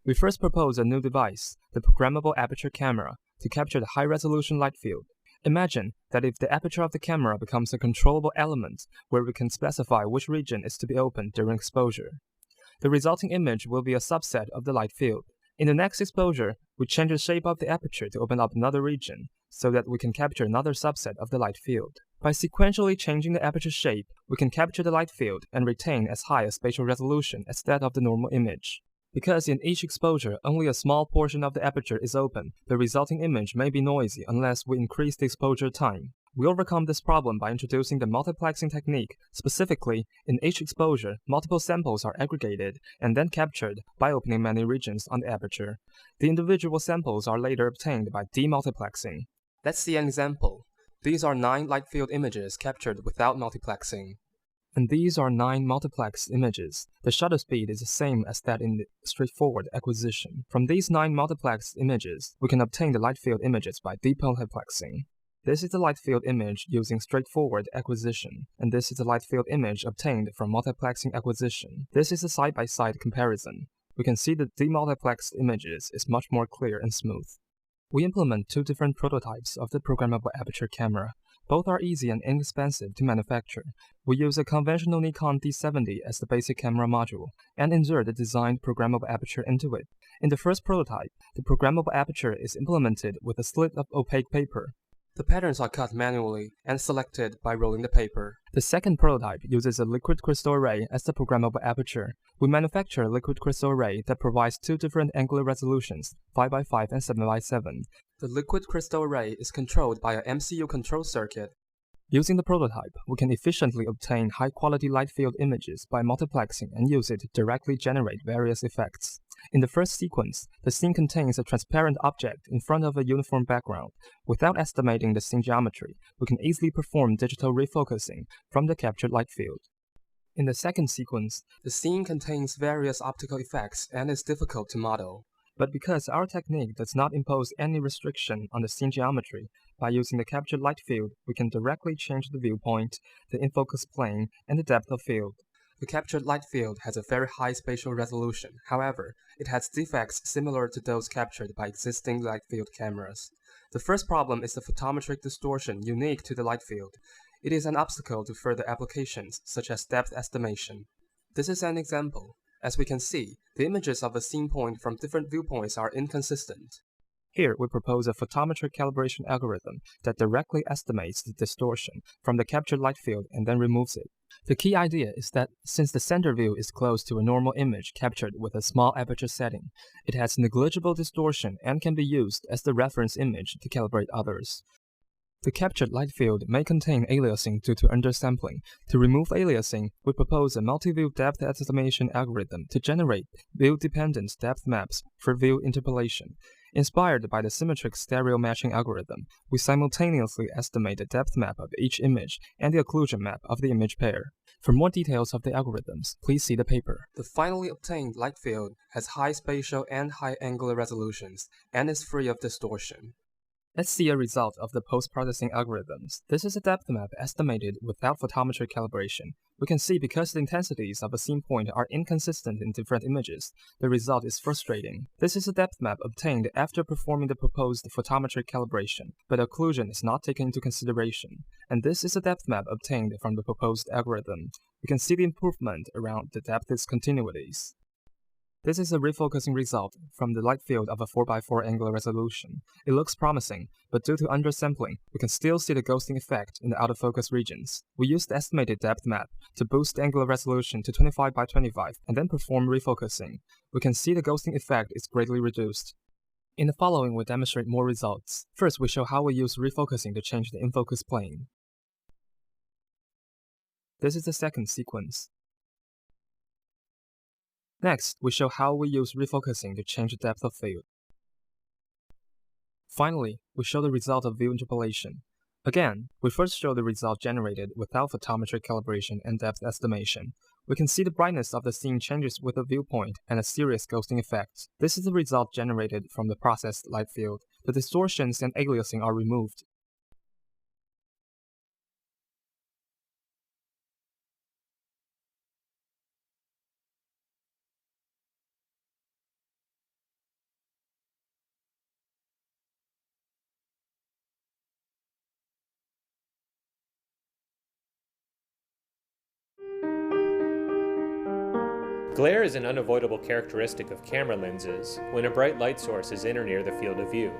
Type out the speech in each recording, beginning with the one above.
We first propose a new device, the programmable aperture camera, to capture the high-resolution light field. Imagine that if the aperture of the camera becomes a controllable element where we can specify which region is to be opened during exposure. The resulting image will be a subset of the light field. In the next exposure, we change the shape of the aperture to open up another region, so that we can capture another subset of the light field. By sequentially changing the aperture shape, we can capture the light field and retain as high a spatial resolution as that of the normal image. Because in each exposure only a small portion of the aperture is open, the resulting image may be noisy unless we increase the exposure time. We overcome this problem by introducing the multiplexing technique. Specifically, in each exposure, multiple samples are aggregated and then captured by opening many regions on the aperture. The individual samples are later obtained by demultiplexing. Let's see an example. These are 9 light field images captured without multiplexing. And these are 9 multiplexed images. The shutter speed is the same as that in the straightforward acquisition. From these 9 multiplexed images, we can obtain the light field images by demultiplexing. This is the light field image using straightforward acquisition, and this is the light field image obtained from multiplexing acquisition. This is a side-by-side comparison. We can see the demultiplexed images is much more clear and smooth. We implement 2 different prototypes of the programmable aperture camera. Both are easy and inexpensive to manufacture. We use a conventional Nikon D70 as the basic camera module, and insert the designed programmable aperture into it. In the first prototype, the programmable aperture is implemented with a slit of opaque paper. The patterns are cut manually and selected by rolling the paper. The second prototype uses a liquid crystal array as the programmable aperture. We manufacture a liquid crystal array that provides 2 different angular resolutions, 5x5 and 7x7. The liquid crystal array is controlled by a MCU control circuit. Using the prototype, we can efficiently obtain high-quality light field images by multiplexing and use it to directly generate various effects. In the first sequence, the scene contains a transparent object in front of a uniform background. Without estimating the scene geometry, we can easily perform digital refocusing from the captured light field. In the second sequence, the scene contains various optical effects and is difficult to model. But because our technique does not impose any restriction on the scene geometry, by using the captured light field, we can directly change the viewpoint, the in-focus plane, and the depth of field. The captured light field has a very high spatial resolution. However, it has defects similar to those captured by existing light field cameras. The first problem is the photometric distortion unique to the light field. It is an obstacle to further applications, such as depth estimation. This is an example. As we can see, the images of a scene point from different viewpoints are inconsistent. Here, we propose a photometric calibration algorithm that directly estimates the distortion from the captured light field and then removes it. The key idea is that since the center view is close to a normal image captured with a small aperture setting, it has negligible distortion and can be used as the reference image to calibrate others. The captured light field may contain aliasing due to undersampling. To remove aliasing, we propose a multi-view depth estimation algorithm to generate view-dependent depth maps for view interpolation. Inspired by the symmetric stereo matching algorithm, we simultaneously estimate the depth map of each image and the occlusion map of the image pair. For more details of the algorithms, please see the paper. The finally obtained light field has high spatial and high angular resolutions and is free of distortion. Let's see a result of the post-processing algorithms. This is a depth map estimated without photometric calibration. We can see because the intensities of a scene point are inconsistent in different images, the result is frustrating. This is a depth map obtained after performing the proposed photometric calibration, but occlusion is not taken into consideration. And this is a depth map obtained from the proposed algorithm. We can see the improvement around the depth discontinuities. This is a refocusing result from the light field of a 4x4 angular resolution. It looks promising, but due to undersampling, we can still see the ghosting effect in the out-of-focus regions. We used the estimated depth map to boost the angular resolution to 25x25 and then perform refocusing. We can see the ghosting effect is greatly reduced. In the following, we demonstrate more results. First, we show how we use refocusing to change the in-focus plane. This is the second sequence. Next, we show how we use refocusing to change the depth of field. Finally, we show the result of view interpolation. Again, we first show the result generated without photometric calibration and depth estimation. We can see the brightness of the scene changes with a viewpoint and a serious ghosting effect. This is the result generated from the processed light field. The distortions and aliasing are removed. Glare is an unavoidable characteristic of camera lenses when a bright light source is in or near the field of view.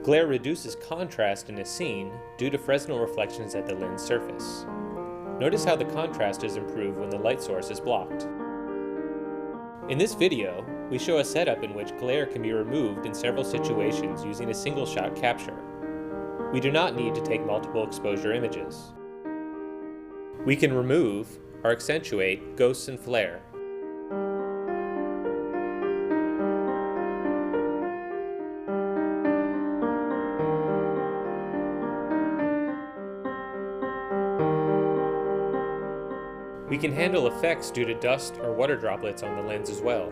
Glare reduces contrast in a scene due to Fresnel reflections at the lens surface. Notice how the contrast is improved when the light source is blocked. In this video, we show a setup in which glare can be removed in several situations using a single-shot capture. We do not need to take multiple exposure images. We can remove or accentuate ghosts and flare. We can handle effects due to dust or water droplets on the lens as well.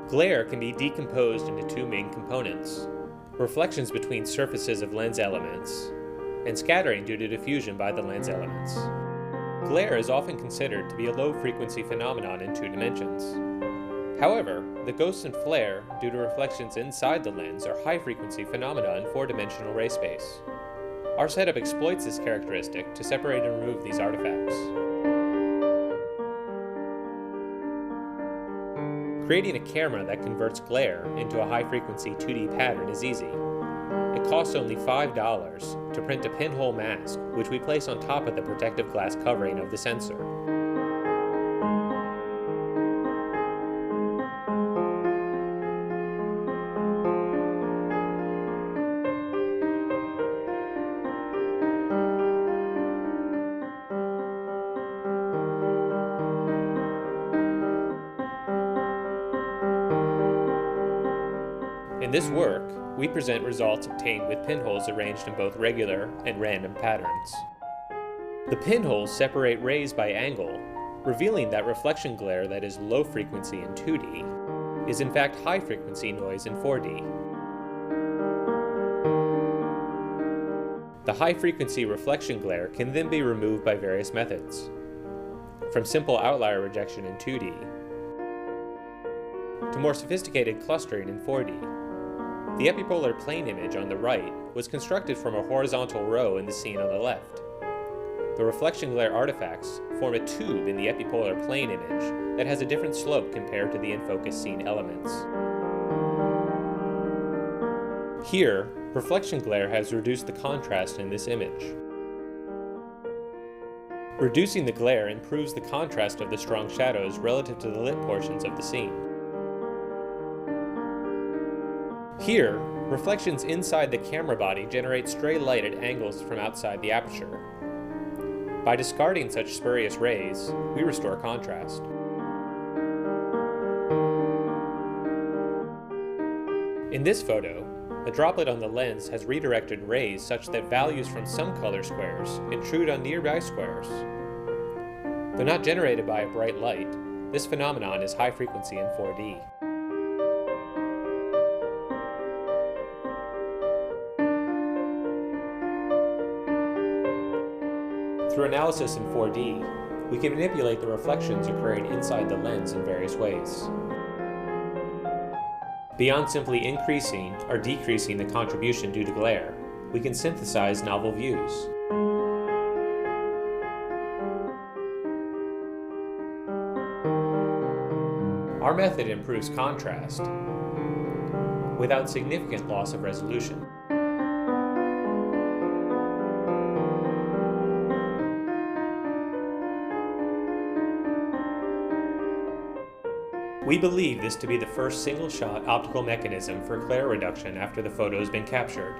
Glare can be decomposed into two main components: reflections between surfaces of lens elements, and scattering due to diffusion by the lens elements. Glare is often considered to be a low-frequency phenomenon in 2 dimensions. However, the ghosts and flare due to reflections inside the lens are high-frequency phenomena in 4-dimensional ray space. Our setup exploits this characteristic to separate and remove these artifacts. Creating a camera that converts glare into a high-frequency 2D pattern is easy. It costs only $5 to print a pinhole mask, which we place on top of the protective glass covering of the sensor. In this work, we present results obtained with pinholes arranged in both regular and random patterns. The pinholes separate rays by angle, revealing that reflection glare that is low frequency in 2D is in fact high frequency noise in 4D. The high frequency reflection glare can then be removed by various methods, from simple outlier rejection in 2D to more sophisticated clustering in 4D. The epipolar plane image on the right was constructed from a horizontal row in the scene on the left. The reflection glare artifacts form a tube in the epipolar plane image that has a different slope compared to the in-focus scene elements. Here, reflection glare has reduced the contrast in this image. Reducing the glare improves the contrast of the strong shadows relative to the lit portions of the scene. Here, reflections inside the camera body generate stray light at angles from outside the aperture. By discarding such spurious rays, we restore contrast. In this photo, a droplet on the lens has redirected rays such that values from some color squares intrude on nearby squares. Though not generated by a bright light, this phenomenon is high frequency in 4D. Through analysis in 4D, we can manipulate the reflections occurring inside the lens in various ways. Beyond simply increasing or decreasing the contribution due to glare, we can synthesize novel views. Our method improves contrast without significant loss of resolution. We believe this to be the first single-shot optical mechanism for glare reduction after the photo has been captured.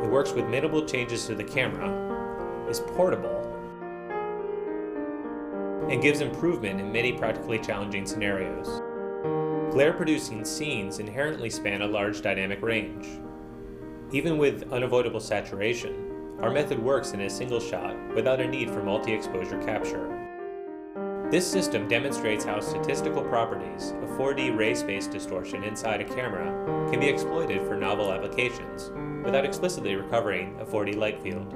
It works with minimal changes to the camera, is portable, and gives improvement in many practically challenging scenarios. Glare-producing scenes inherently span a large dynamic range. Even with unavoidable saturation, our method works in a single shot without a need for multi-exposure capture. This system demonstrates how statistical properties of 4D ray space distortion inside a camera can be exploited for novel applications without explicitly recovering a 4D light field.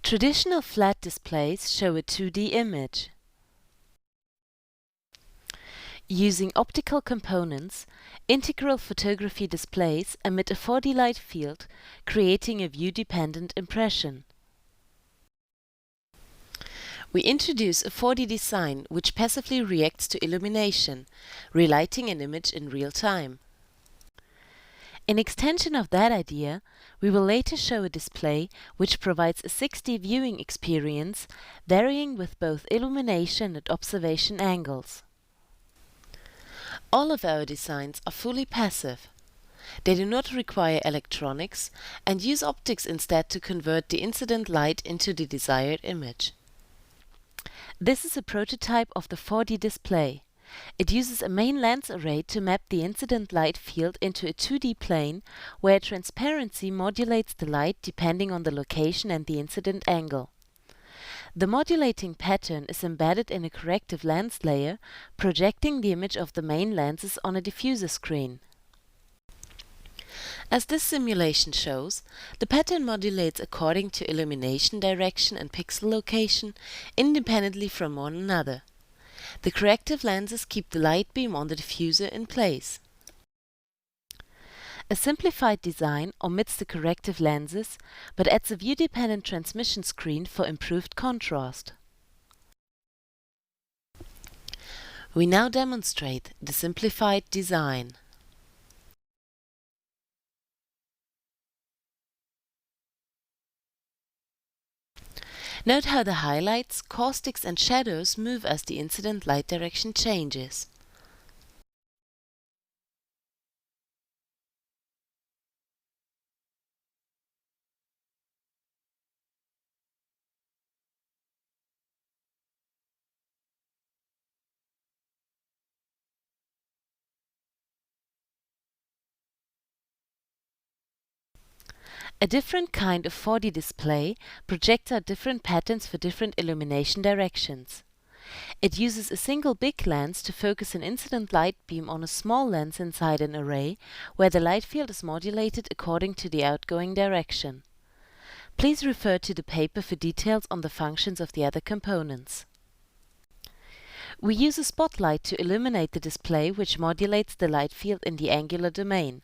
Traditional flat displays show a 2D image. Using optical components, integral photography displays emit a 4D light field, creating a view-dependent impression. We introduce a 4D design which passively reacts to illumination, relighting an image in real time. In extension of that idea, we will later show a display which provides a 6D viewing experience, varying with both illumination and observation angles. All of our designs are fully passive. They do not require electronics and use optics instead to convert the incident light into the desired image. This is a prototype of the 4D display. It uses a main lens array to map the incident light field into a 2D plane, where transparency modulates the light depending on the location and the incident angle. The modulating pattern is embedded in a corrective lens layer, projecting the image of the main lenses on a diffuser screen. As this simulation shows, the pattern modulates according to illumination direction and pixel location, independently from one another. The corrective lenses keep the light beam on the diffuser in place. A simplified design omits the corrective lenses, but adds a view-dependent transmission screen for improved contrast. We now demonstrate the simplified design. Note how the highlights, caustics and shadows move as the incident light direction changes. A different kind of 4D display projects out different patterns for different illumination directions. It uses a single big lens to focus an incident light beam on a small lens inside an array, where the light field is modulated according to the outgoing direction. Please refer to the paper for details on the functions of the other components. We use a spotlight to illuminate the display, which modulates the light field in the angular domain.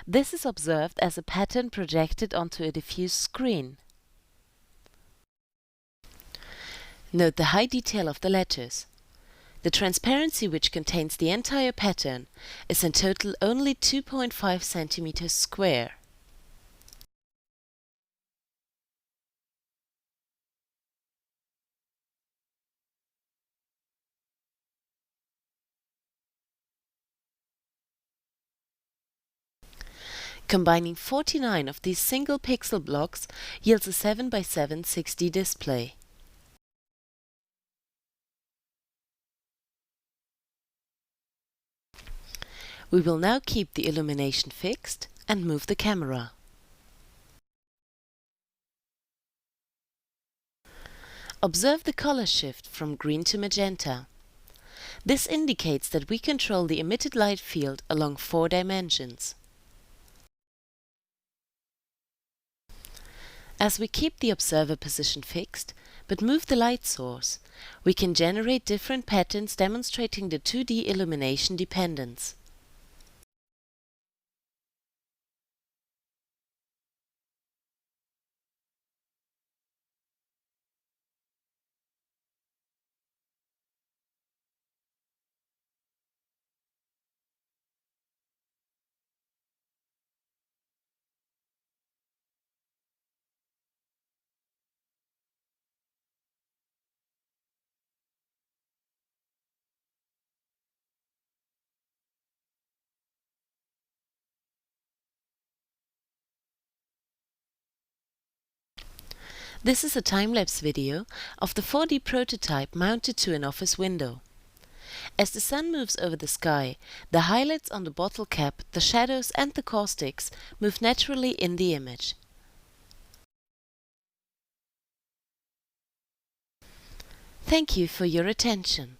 This is observed as a pattern projected onto a diffuse screen. Note the high detail of the letters. The transparency, which contains the entire pattern, is in total only 2.5 cm square. Combining 49 of these single pixel blocks yields a 7x7 6D display. We will now keep the illumination fixed and move the camera. Observe the color shift from green to magenta. This indicates that we control the emitted light field along 4 dimensions. As we keep the observer position fixed, but move the light source, we can generate different patterns demonstrating the 2D illumination dependence. This is a time-lapse video of the 4D prototype mounted to an office window. As the sun moves over the sky, the highlights on the bottle cap, the shadows and the caustics move naturally in the image. Thank you for your attention.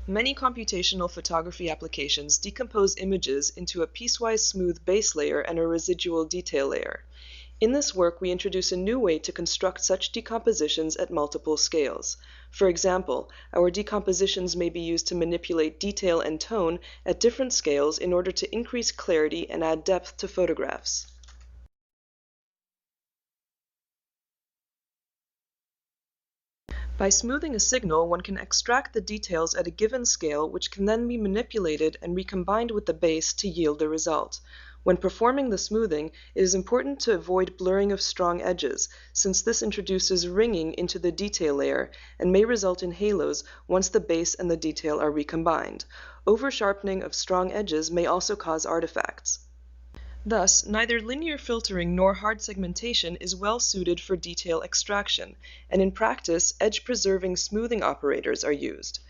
Many computational photography applications decompose images into a piecewise smooth base layer and a residual detail layer. In this work, we introduce a new way to construct such decompositions at multiple scales. For example, our decompositions may be used to manipulate detail and tone at different scales in order to increase clarity and add depth to photographs. By smoothing a signal, one can extract the details at a given scale, which can then be manipulated and recombined with the base to yield the result. When performing the smoothing, it is important to avoid blurring of strong edges, since this introduces ringing into the detail layer and may result in halos once the base and the detail are recombined. Over-sharpening of strong edges may also cause artifacts. Thus, neither linear filtering nor hard segmentation is well suited for detail extraction, and in practice, edge-preserving smoothing operators are used.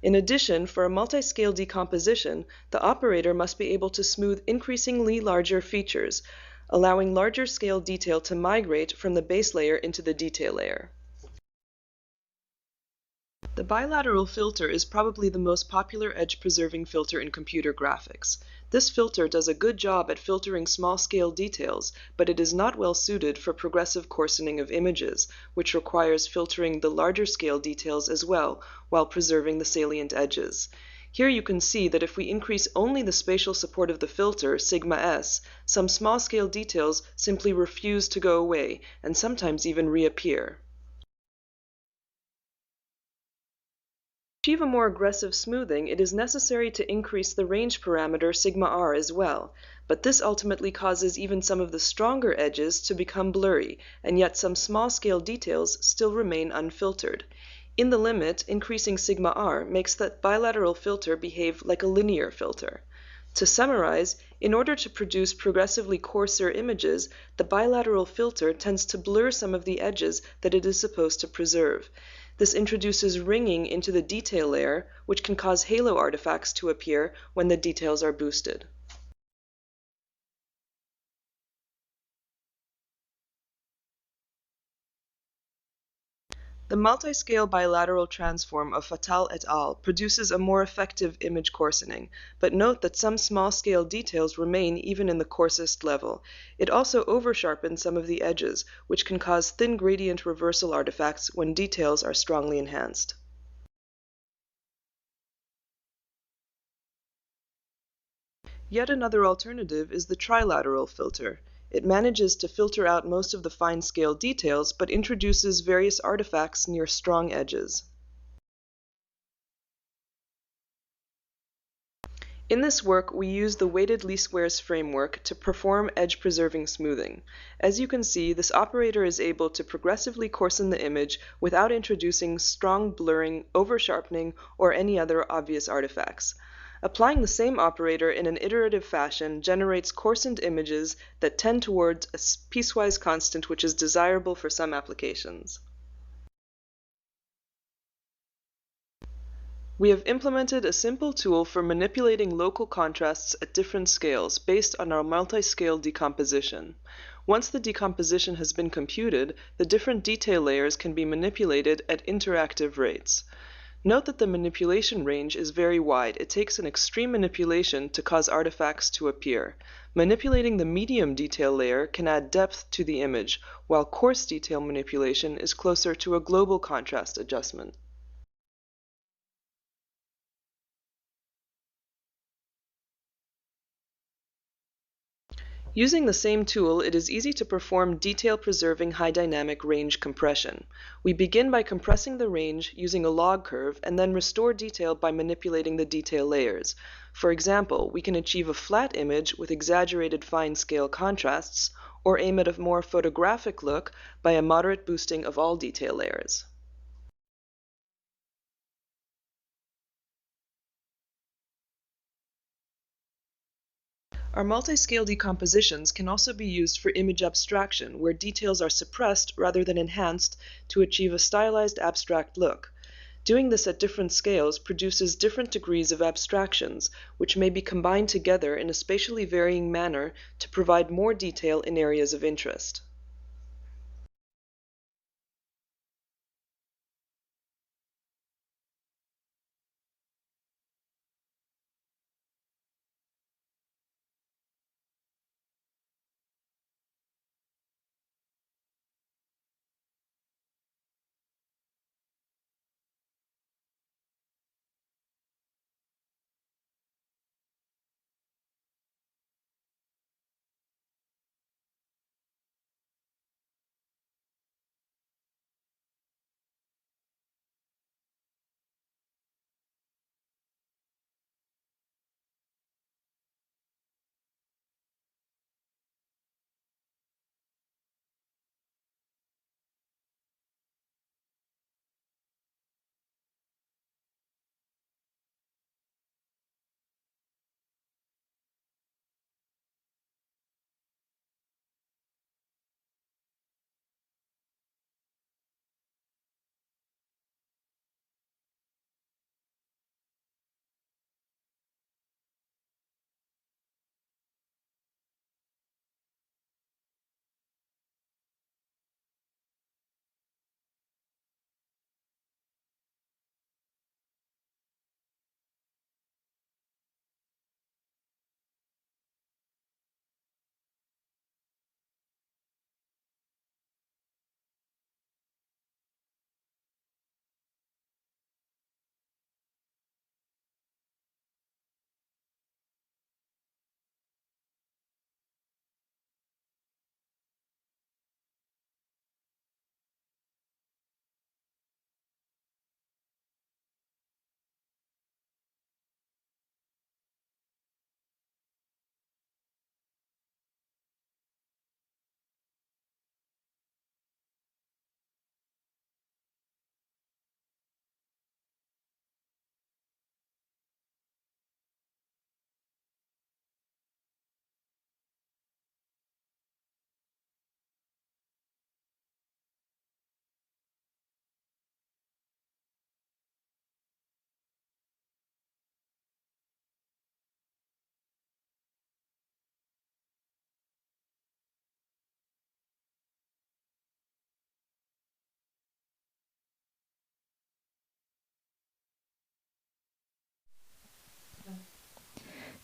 In addition, for a multi-scale decomposition, the operator must be able to smooth increasingly larger features, allowing larger scale detail to migrate from the base layer into the detail layer. The bilateral filter is probably the most popular edge-preserving filter in computer graphics. This filter does a good job at filtering small-scale details, but it is not well suited for progressive coarsening of images, which requires filtering the larger-scale details as well, while preserving the salient edges. Here you can see that if we increase only the spatial support of the filter, sigma s, some small-scale details simply refuse to go away, and sometimes even reappear. To achieve a more aggressive smoothing, it is necessary to increase the range parameter sigma r as well, but this ultimately causes even some of the stronger edges to become blurry, and yet some small-scale details still remain unfiltered. In the limit, increasing sigma r makes that bilateral filter behave like a linear filter. To summarize, in order to produce progressively coarser images, the bilateral filter tends to blur some of the edges that it is supposed to preserve. This introduces ringing into the detail layer, which can cause halo artifacts to appear when the details are boosted. The multi-scale bilateral transform of Fatal et al. Produces a more effective image coarsening, but note that some small-scale details remain even in the coarsest level. It also over-sharpens some of the edges, which can cause thin gradient reversal artifacts when details are strongly enhanced. Yet another alternative is the trilateral filter. It manages to filter out most of the fine-scale details, but introduces various artifacts near strong edges. In this work, we use the weighted least squares framework to perform edge-preserving smoothing. As you can see, this operator is able to progressively coarsen the image without introducing strong blurring, over-sharpening, or any other obvious artifacts. Applying the same operator in an iterative fashion generates coarsened images that tend towards a piecewise constant, which is desirable for some applications. We have implemented a simple tool for manipulating local contrasts at different scales based on our multi-scale decomposition. Once the decomposition has been computed, the different detail layers can be manipulated at interactive rates. Note that the manipulation range is very wide. It takes an extreme manipulation to cause artifacts to appear. Manipulating the medium detail layer can add depth to the image, while coarse detail manipulation is closer to a global contrast adjustment. Using the same tool, it is easy to perform detail-preserving high dynamic range compression. We begin by compressing the range using a log curve and then restore detail by manipulating the detail layers. For example, we can achieve a flat image with exaggerated fine-scale contrasts, or aim at a more photographic look by a moderate boosting of all detail layers. Our multi-scale decompositions can also be used for image abstraction, where details are suppressed rather than enhanced to achieve a stylized abstract look. Doing this at different scales produces different degrees of abstractions, which may be combined together in a spatially varying manner to provide more detail in areas of interest.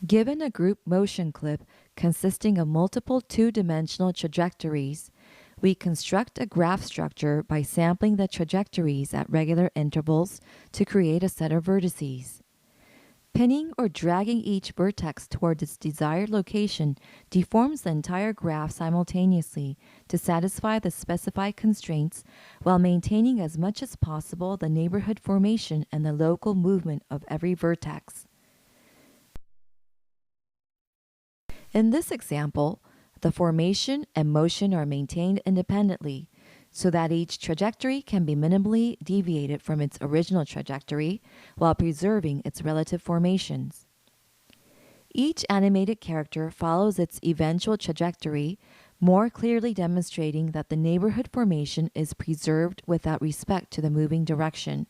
Given a group motion clip consisting of multiple two-dimensional trajectories, we construct a graph structure by sampling the trajectories at regular intervals to create a set of vertices. Pinning or dragging each vertex toward its desired location deforms the entire graph simultaneously to satisfy the specified constraints while maintaining as much as possible the neighborhood formation and the local movement of every vertex. In this example, the formation and motion are maintained independently, so that each trajectory can be minimally deviated from its original trajectory while preserving its relative formations. Each animated character follows its eventual trajectory, more clearly demonstrating that the neighborhood formation is preserved without respect to the moving direction.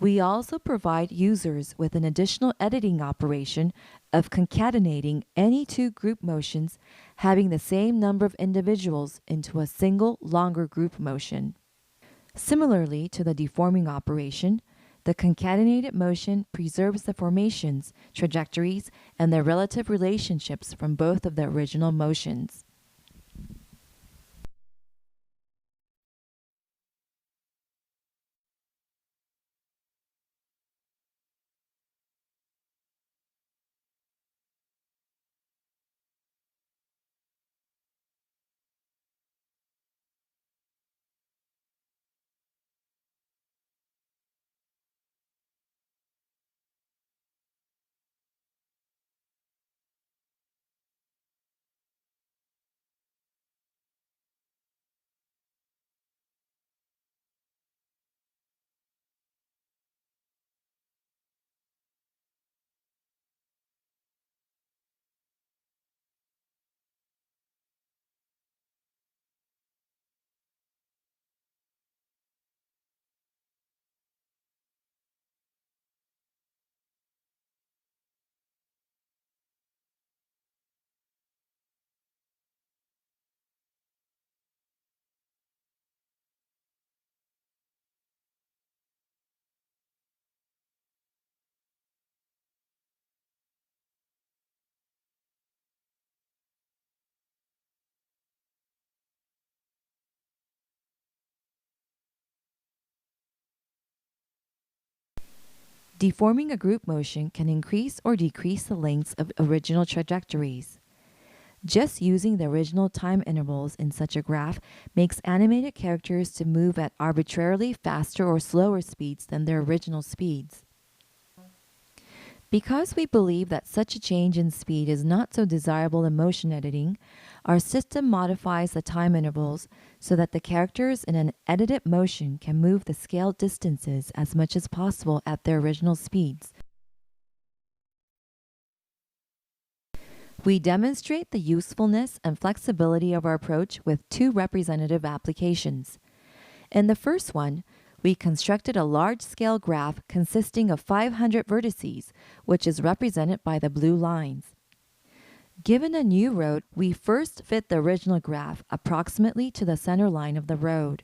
We also provide users with an additional editing operation of concatenating any two group motions having the same number of individuals into a single longer group motion. Similarly to the deforming operation, the concatenated motion preserves the formations, trajectories, and their relative relationships from both of the original motions. Deforming a group motion can increase or decrease the lengths of original trajectories. Just using the original time intervals in such a graph makes animated characters to move at arbitrarily faster or slower speeds than their original speeds. Because we believe that such a change in speed is not so desirable in motion editing, our system modifies the time intervals so that the characters in an edited motion can move the scaled distances as much as possible at their original speeds. We demonstrate the usefulness and flexibility of our approach with two representative applications. In the first one, we constructed a large-scale graph consisting of 500 vertices, which is represented by the blue lines. Given a new road, we first fit the original graph approximately to the center line of the road.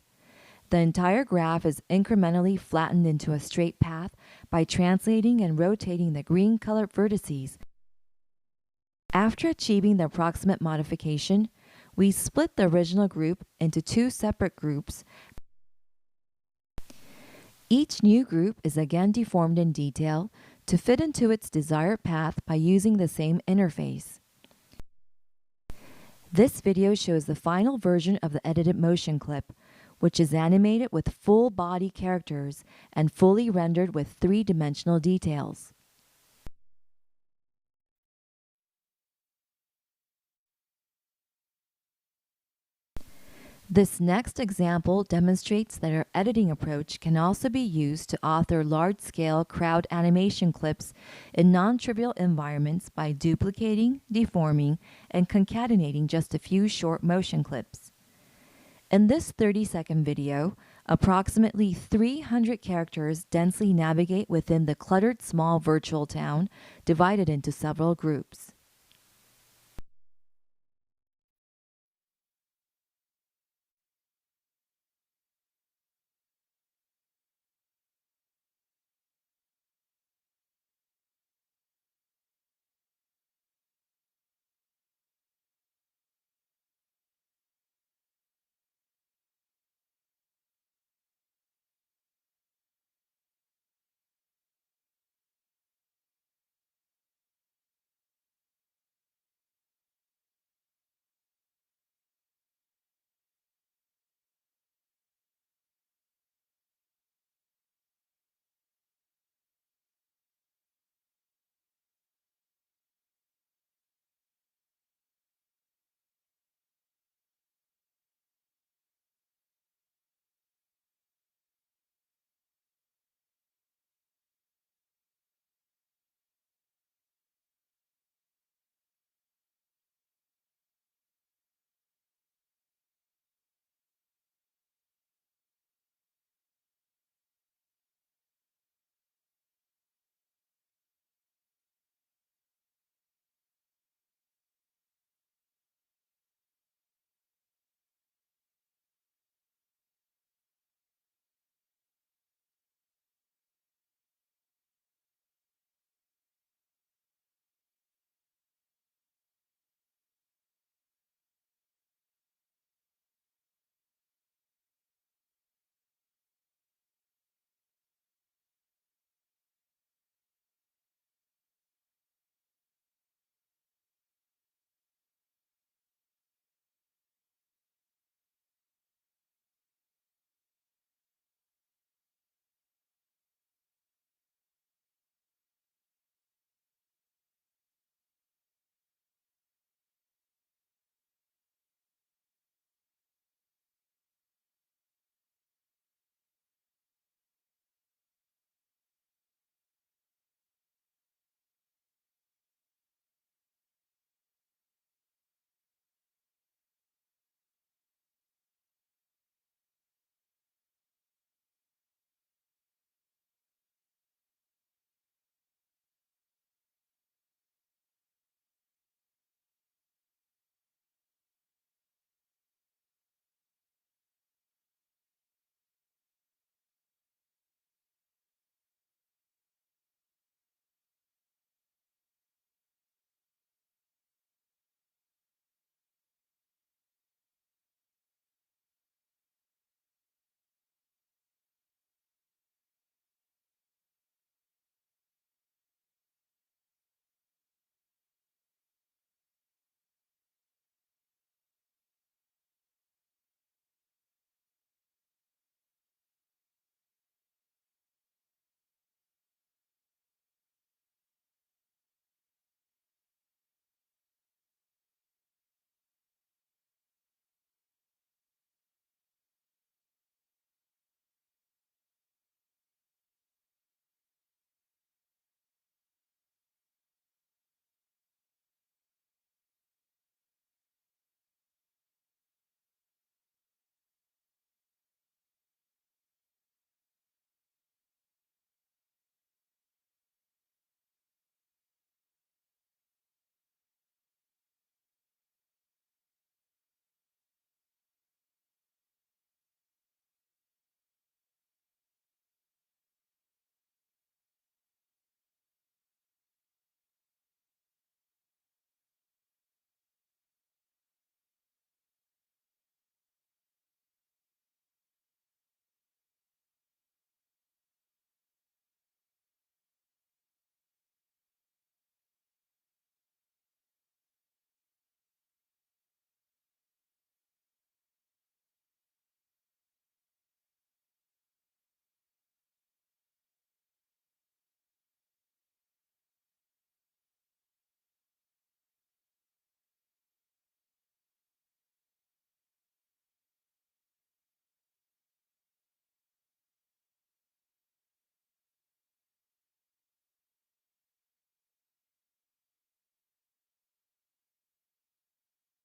The entire graph is incrementally flattened into a straight path by translating and rotating the green-colored vertices. After achieving the approximate modification, we split the original group into two separate groups. Each new group is again deformed in detail to fit into its desired path by using the same interface. This video shows the final version of the edited motion clip, which is animated with full body characters and fully rendered with three-dimensional details. This next example demonstrates that our editing approach can also be used to author large-scale crowd animation clips in non-trivial environments by duplicating, deforming, and concatenating just a few short motion clips. In this 30-second video, approximately 300 characters densely navigate within the cluttered small virtual town, divided into several groups.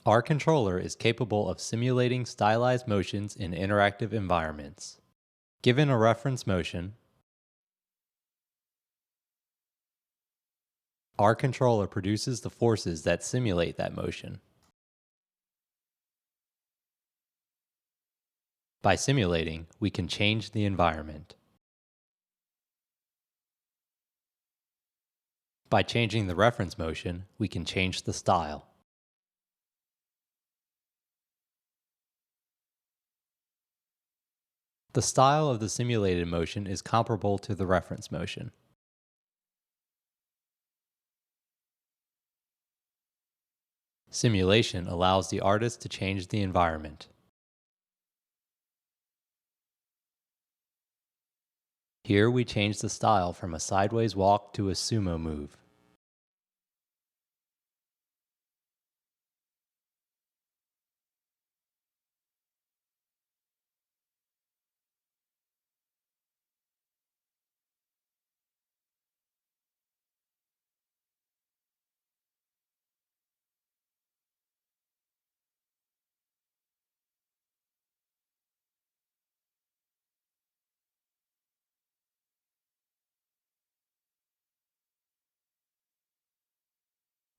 Our controller is capable of simulating stylized motions in interactive environments. Given a reference motion, our controller produces the forces that simulate that motion. By simulating, we can change the environment. By changing the reference motion, we can change the style. The style of the simulated motion is comparable to the reference motion. Simulation allows the artist to change the environment. Here we change the style from a sideways walk to a sumo move.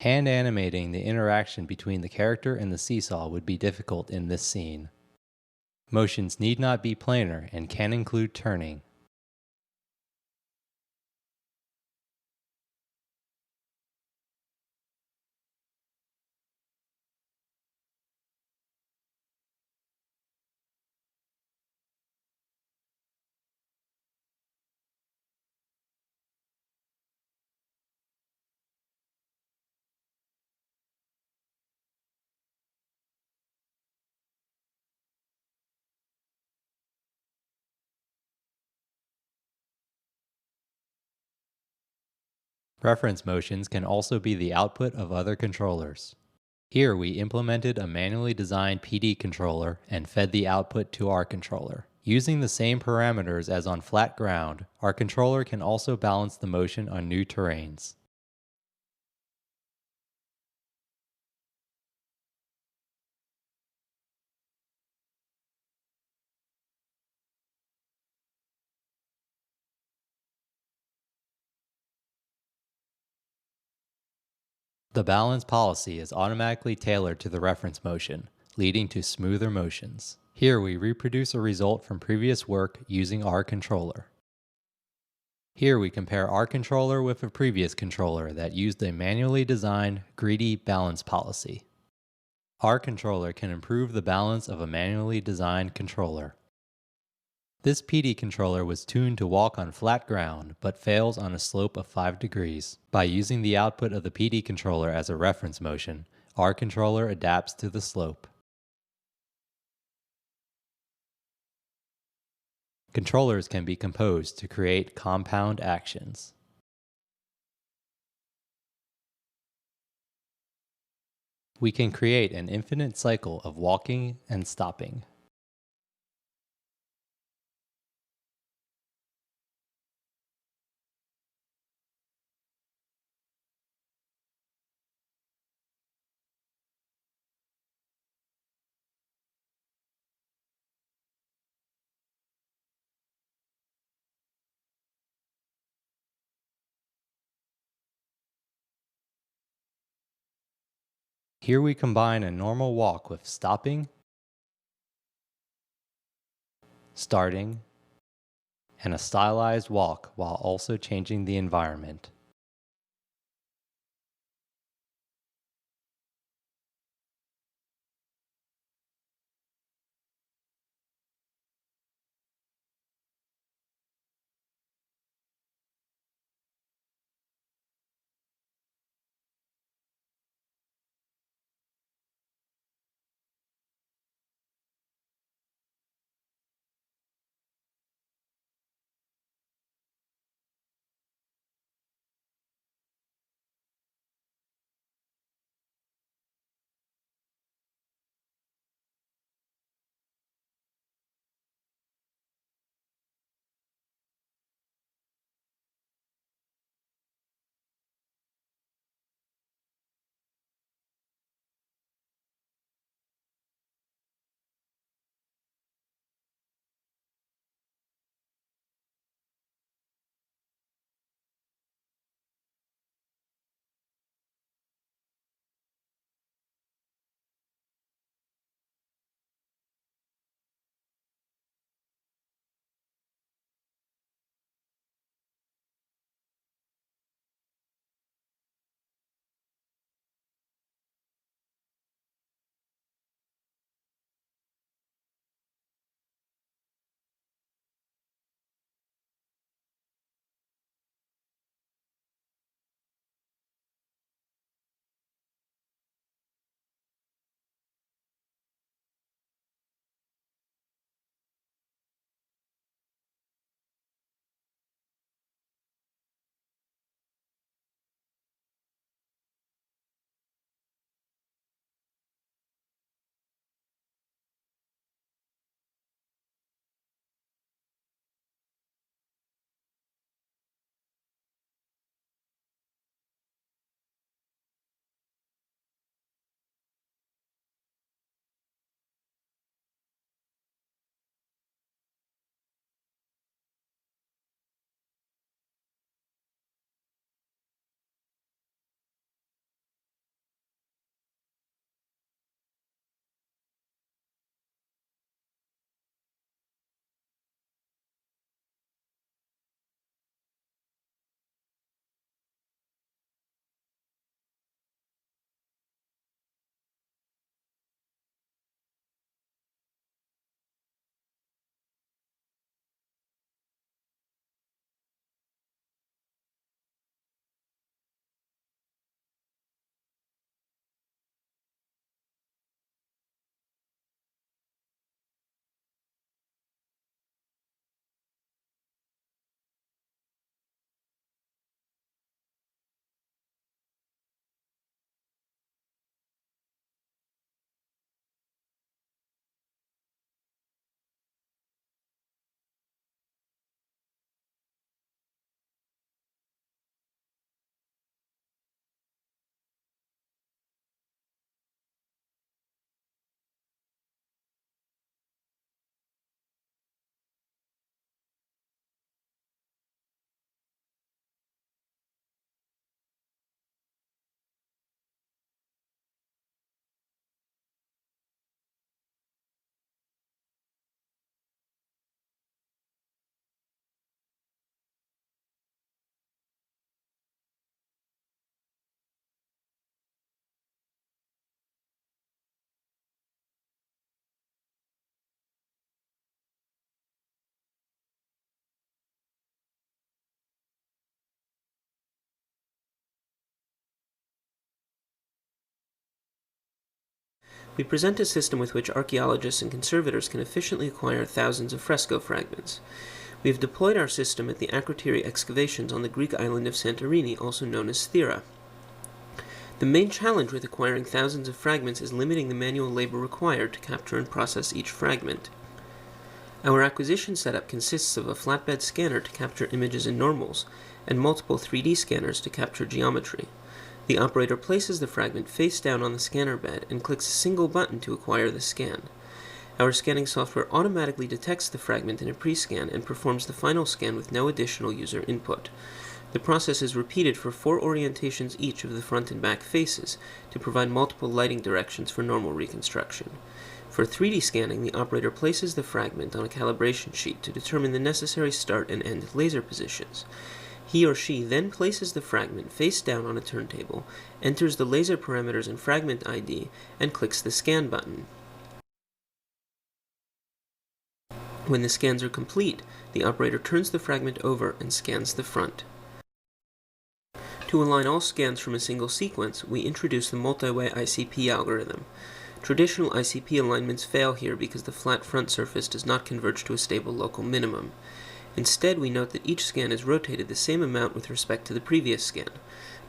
Hand animating the interaction between the character and the seesaw would be difficult in this scene. Motions need not be planar and can include turning. Reference motions can also be the output of other controllers. Here we implemented a manually designed PD controller and fed the output to our controller. Using the same parameters as on flat ground, our controller can also balance the motion on new terrains. The balance policy is automatically tailored to the reference motion, leading to smoother motions. Here we reproduce a result from previous work using our controller. Here we compare our controller with a previous controller that used a manually designed, greedy balance policy. Our controller can improve the balance of a manually designed controller. This PD controller was tuned to walk on flat ground, but fails on a slope of 5 degrees. By using the output of the PD controller as a reference motion, our controller adapts to the slope. Controllers can be composed to create compound actions. We can create an infinite cycle of walking and stopping. Here we combine a normal walk with stopping, starting, and a stylized walk while also changing the environment. We present a system with which archaeologists and conservators can efficiently acquire thousands of fresco fragments. We have deployed our system at the Akrotiri excavations on the Greek island of Santorini, also known as Thera. The main challenge with acquiring thousands of fragments is limiting the manual labor required to capture and process each fragment. Our acquisition setup consists of a flatbed scanner to capture images in normals, and multiple 3D scanners to capture geometry. The operator places the fragment face down on the scanner bed and clicks a single button to acquire the scan. Our scanning software automatically detects the fragment in a pre-scan and performs the final scan with no additional user input. The process is repeated for 4 orientations each of the front and back faces to provide multiple lighting directions for normal reconstruction. For 3D scanning, the operator places the fragment on a calibration sheet to determine the necessary start and end laser positions. He or she then places the fragment face down on a turntable, enters the laser parameters and fragment ID, and clicks the scan button. When the scans are complete, the operator turns the fragment over and scans the front. To align all scans from a single sequence, we introduce the multi-way ICP algorithm. Traditional ICP alignments fail here because the flat front surface does not converge to a stable local minimum. Instead, we note that each scan is rotated the same amount with respect to the previous scan.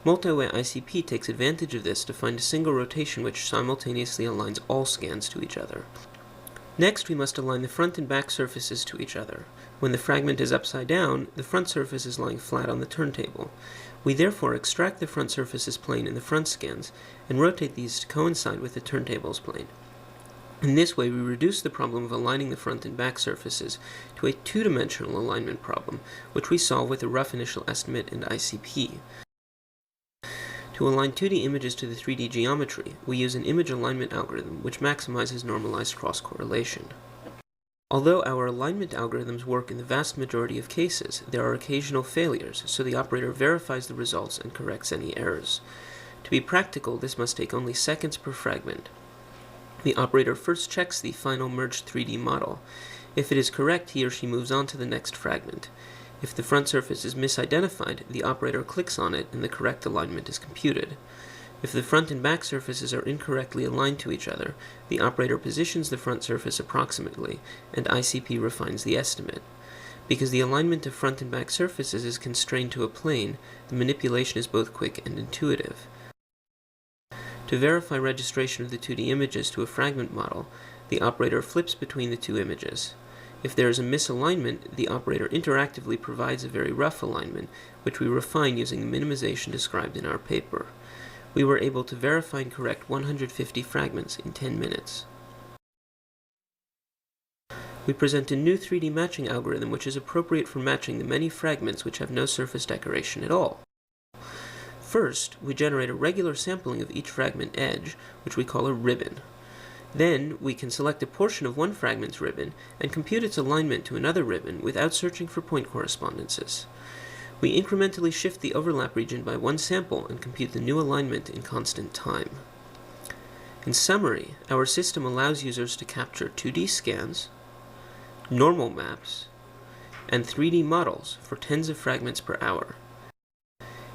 Multi-way ICP takes advantage of this to find a single rotation which simultaneously aligns all scans to each other. Next, we must align the front and back surfaces to each other. When the fragment is upside down, the front surface is lying flat on the turntable. We therefore extract the front surface's plane in the front scans and rotate these to coincide with the turntable's plane. In this way, we reduce the problem of aligning the front and back surfaces to a 2-dimensional alignment problem, which we solve with a rough initial estimate and ICP. To align 2D images to the 3D geometry, we use an image alignment algorithm which maximizes normalized cross-correlation. Although our alignment algorithms work in the vast majority of cases, there are occasional failures, so the operator verifies the results and corrects any errors. To be practical, this must take only seconds per fragment. The operator first checks the final merged 3D model. If it is correct, he or she moves on to the next fragment. If the front surface is misidentified, the operator clicks on it and the correct alignment is computed. If the front and back surfaces are incorrectly aligned to each other, the operator positions the front surface approximately, and ICP refines the estimate. Because the alignment of front and back surfaces is constrained to a plane, the manipulation is both quick and intuitive. To verify registration of the 2D images to a fragment model, the operator flips between the 2 images. If there is a misalignment, the operator interactively provides a very rough alignment, which we refine using the minimization described in our paper. We were able to verify and correct 150 fragments in 10 minutes. We present a new 3D matching algorithm which is appropriate for matching the many fragments which have no surface decoration at all. First, we generate a regular sampling of each fragment edge, which we call a ribbon. Then, we can select a portion of one fragment's ribbon and compute its alignment to another ribbon without searching for point correspondences. We incrementally shift the overlap region by one sample and compute the new alignment in constant time. In summary, our system allows users to capture 2D scans, normal maps, and 3D models for tens of fragments per hour.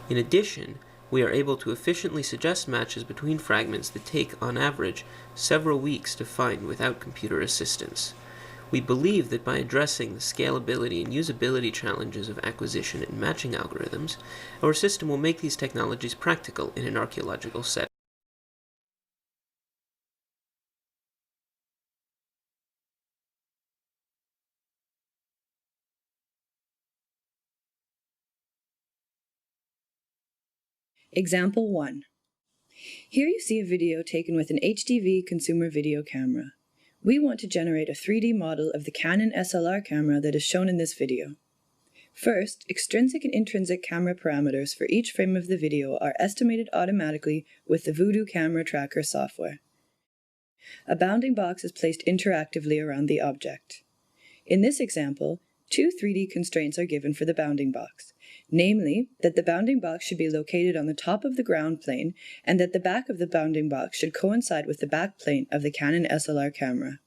In addition, we are able to efficiently suggest matches between fragments that take, on average, several weeks to find without computer assistance. We believe that by addressing the scalability and usability challenges of acquisition and matching algorithms, our system will make these technologies practical in an archaeological setting. Example 1. Here you see a video taken with an HDV consumer video camera. We want to generate a 3D model of the Canon SLR camera that is shown in this video. First, extrinsic and intrinsic camera parameters for each frame of the video are estimated automatically with the Voodoo Camera Tracker software. A bounding box is placed interactively around the object. In this example, 2 3D constraints are given for the bounding box, namely that the bounding box should be located on the top of the ground plane and that the back of the bounding box should coincide with the back plane of the Canon SLR camera.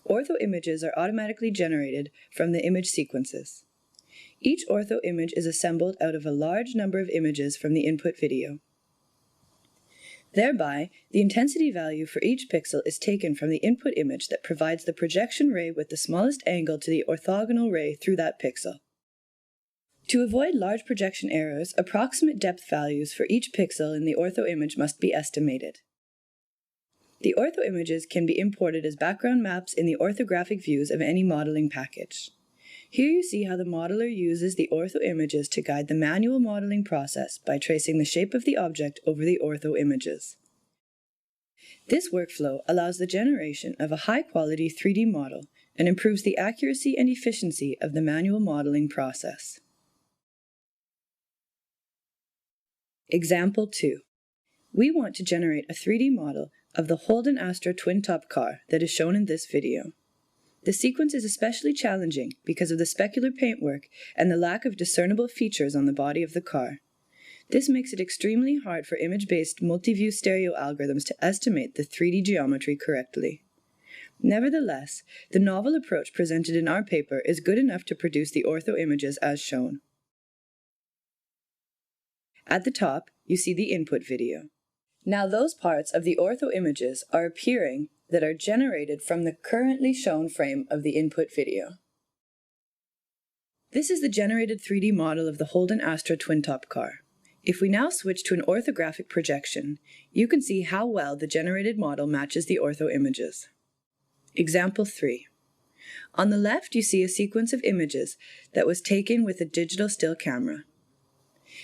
ortho images are automatically generated from the image sequences. Each ortho image is assembled out of a large number of images from the input video. Thereby, the intensity value for each pixel is taken from the input image that provides the projection ray with the smallest angle to the orthogonal ray through that pixel. To avoid large projection errors, approximate depth values for each pixel in the ortho image must be estimated. The ortho images can be imported as background maps in the orthographic views of any modeling package. Here you see how the modeler uses the ortho images to guide the manual modeling process by tracing the shape of the object over the ortho images. This workflow allows the generation of a high-quality 3D model and improves the accuracy and efficiency of the manual modeling process. Example 2. We want to generate a 3D model of the Holden Astra twin-top car that is shown in this video. The sequence is especially challenging because of the specular paintwork and the lack of discernible features on the body of the car. This makes it extremely hard for image-based multi-view stereo algorithms to estimate the 3D geometry correctly. Nevertheless, the novel approach presented in our paper is good enough to produce the ortho images as shown. At the top, you see the input video. Now those parts of the ortho images are appearing that are generated from the currently shown frame of the input video. This is the generated 3D model of the Holden Astra twin-top car. If we now switch to an orthographic projection, you can see how well the generated model matches the ortho images. Example 3. On the left, you see a sequence of images that was taken with a digital still camera.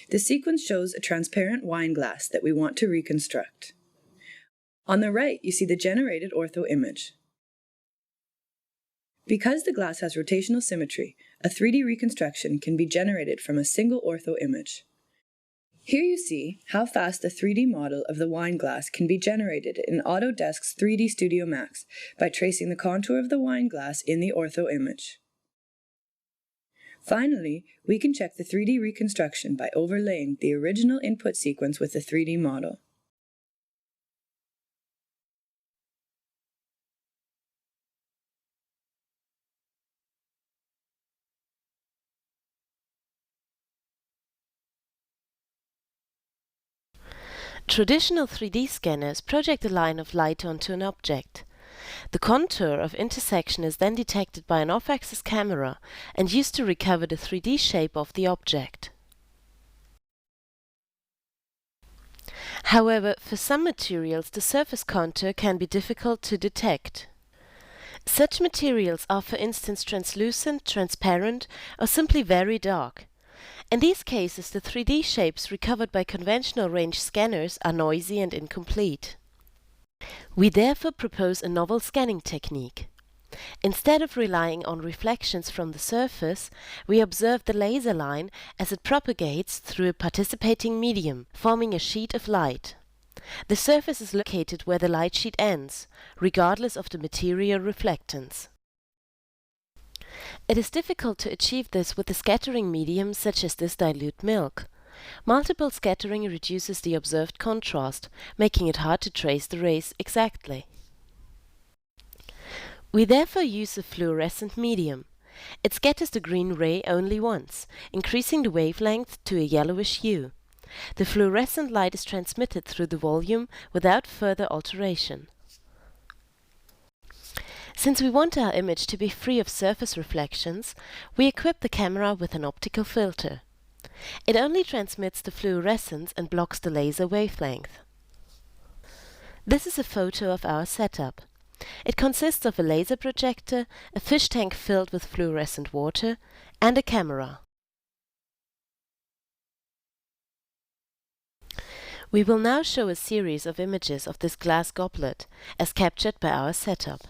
The sequence shows a transparent wine glass that we want to reconstruct. On the right, you see the generated ortho image. Because the glass has rotational symmetry, a 3D reconstruction can be generated from a single ortho image. Here you see how fast the 3D model of the wine glass can be generated in Autodesk's 3D Studio Max by tracing the contour of the wine glass in the ortho image. Finally, we can check the 3D reconstruction by overlaying the original input sequence with the 3D model. Traditional 3D scanners project a line of light onto an object. The contour of intersection is then detected by an off-axis camera and used to recover the 3D shape of the object. However, for some materials the surface contour can be difficult to detect. Such materials are, for instance, translucent, transparent, or simply very dark. In these cases, the 3D shapes recovered by conventional range scanners are noisy and incomplete. We therefore propose a novel scanning technique. Instead of relying on reflections from the surface, we observe the laser line as it propagates through a participating medium, forming a sheet of light. The surface is located where the light sheet ends, regardless of the material reflectance. It is difficult to achieve this with a scattering medium such as this dilute milk. Multiple scattering reduces the observed contrast, making it hard to trace the rays exactly. We therefore use a fluorescent medium. It scatters the green ray only once, increasing the wavelength to a yellowish hue. The fluorescent light is transmitted through the volume without further alteration. Since we want our image to be free of surface reflections, we equip the camera with an optical filter. It only transmits the fluorescence and blocks the laser wavelength. This is a photo of our setup. It consists of a laser projector, a fish tank filled with fluorescent water, and a camera. We will now show a series of images of this glass goblet, as captured by our setup.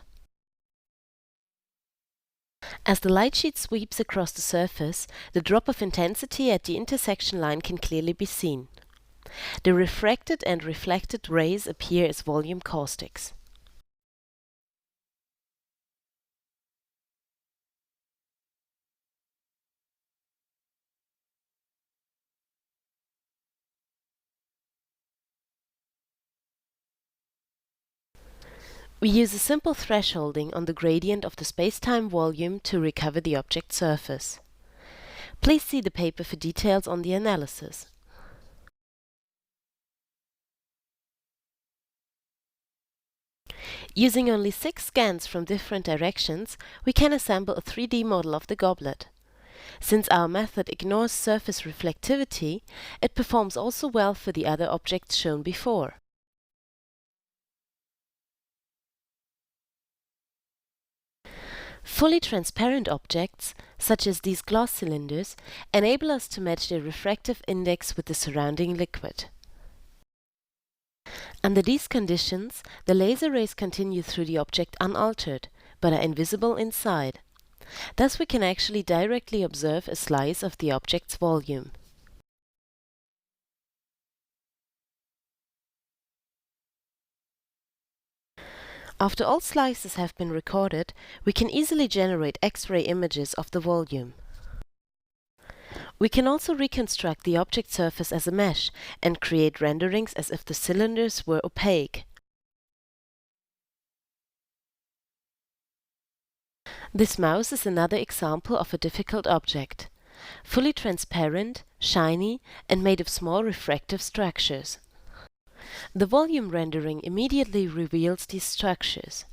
As the light sheet sweeps across the surface, the drop of intensity at the intersection line can clearly be seen. The refracted and reflected rays appear as volume caustics. We use a simple thresholding on the gradient of the spacetime volume to recover the object surface. Please see the paper for details on the analysis. Using only 6 scans from different directions, we can assemble a 3D model of the goblet. Since our method ignores surface reflectivity, it performs also well for the other objects shown before. Fully transparent objects, such as these glass cylinders, enable us to match their refractive index with the surrounding liquid. Under these conditions, the laser rays continue through the object unaltered, but are invisible inside. Thus we can actually directly observe a slice of the object's volume. After all slices have been recorded, we can easily generate X-ray images of the volume. We can also reconstruct the object surface as a mesh and create renderings as if the cylinders were opaque. This mouse is another example of a difficult object. Fully transparent, shiny, and made of small refractive structures. The volume rendering immediately reveals these structures.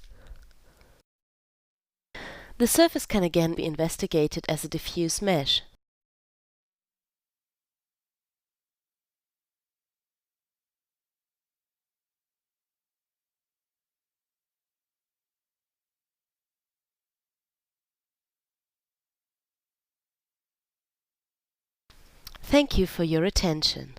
The surface can again be investigated as a diffuse mesh. Thank you for your attention.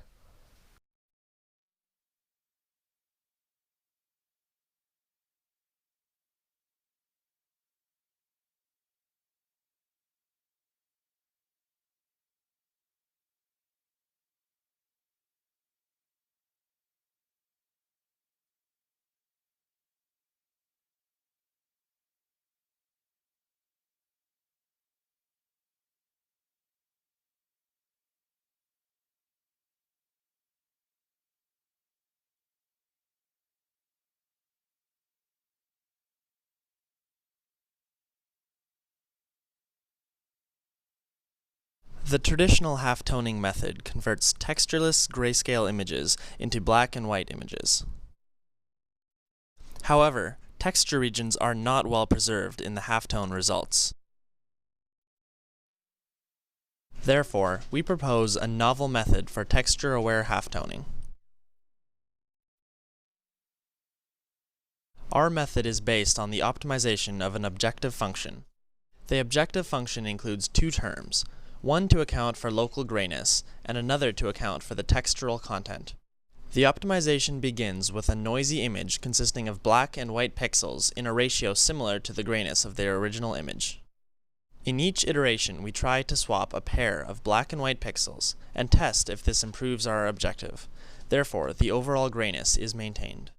The traditional half-toning method converts textureless grayscale images into black and white images. However, texture regions are not well preserved in the halftone results. Therefore, we propose a novel method for texture-aware halftoning. Our method is based on the optimization of an objective function. The objective function includes two terms, one to account for local grayness, and another to account for the textural content. The optimization begins with a noisy image consisting of black and white pixels in a ratio similar to the grayness of their original image. In each iteration, we try to swap a pair of black and white pixels and test if this improves our objective. Therefore, the overall grayness is maintained.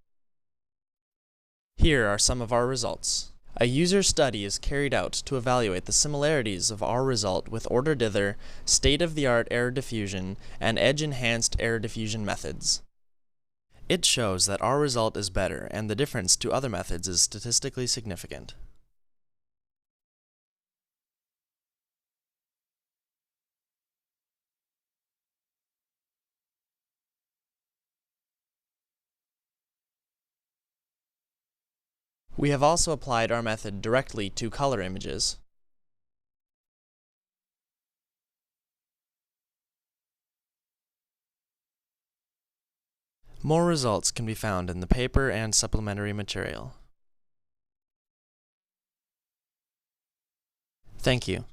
Here are some of our results. A user study is carried out to evaluate the similarities of our result with order dither, state-of-the-art error diffusion, and edge-enhanced error diffusion methods. It shows that our result is better and the difference to other methods is statistically significant. We have also applied our method directly to color images. More results can be found in the paper and supplementary material. Thank you.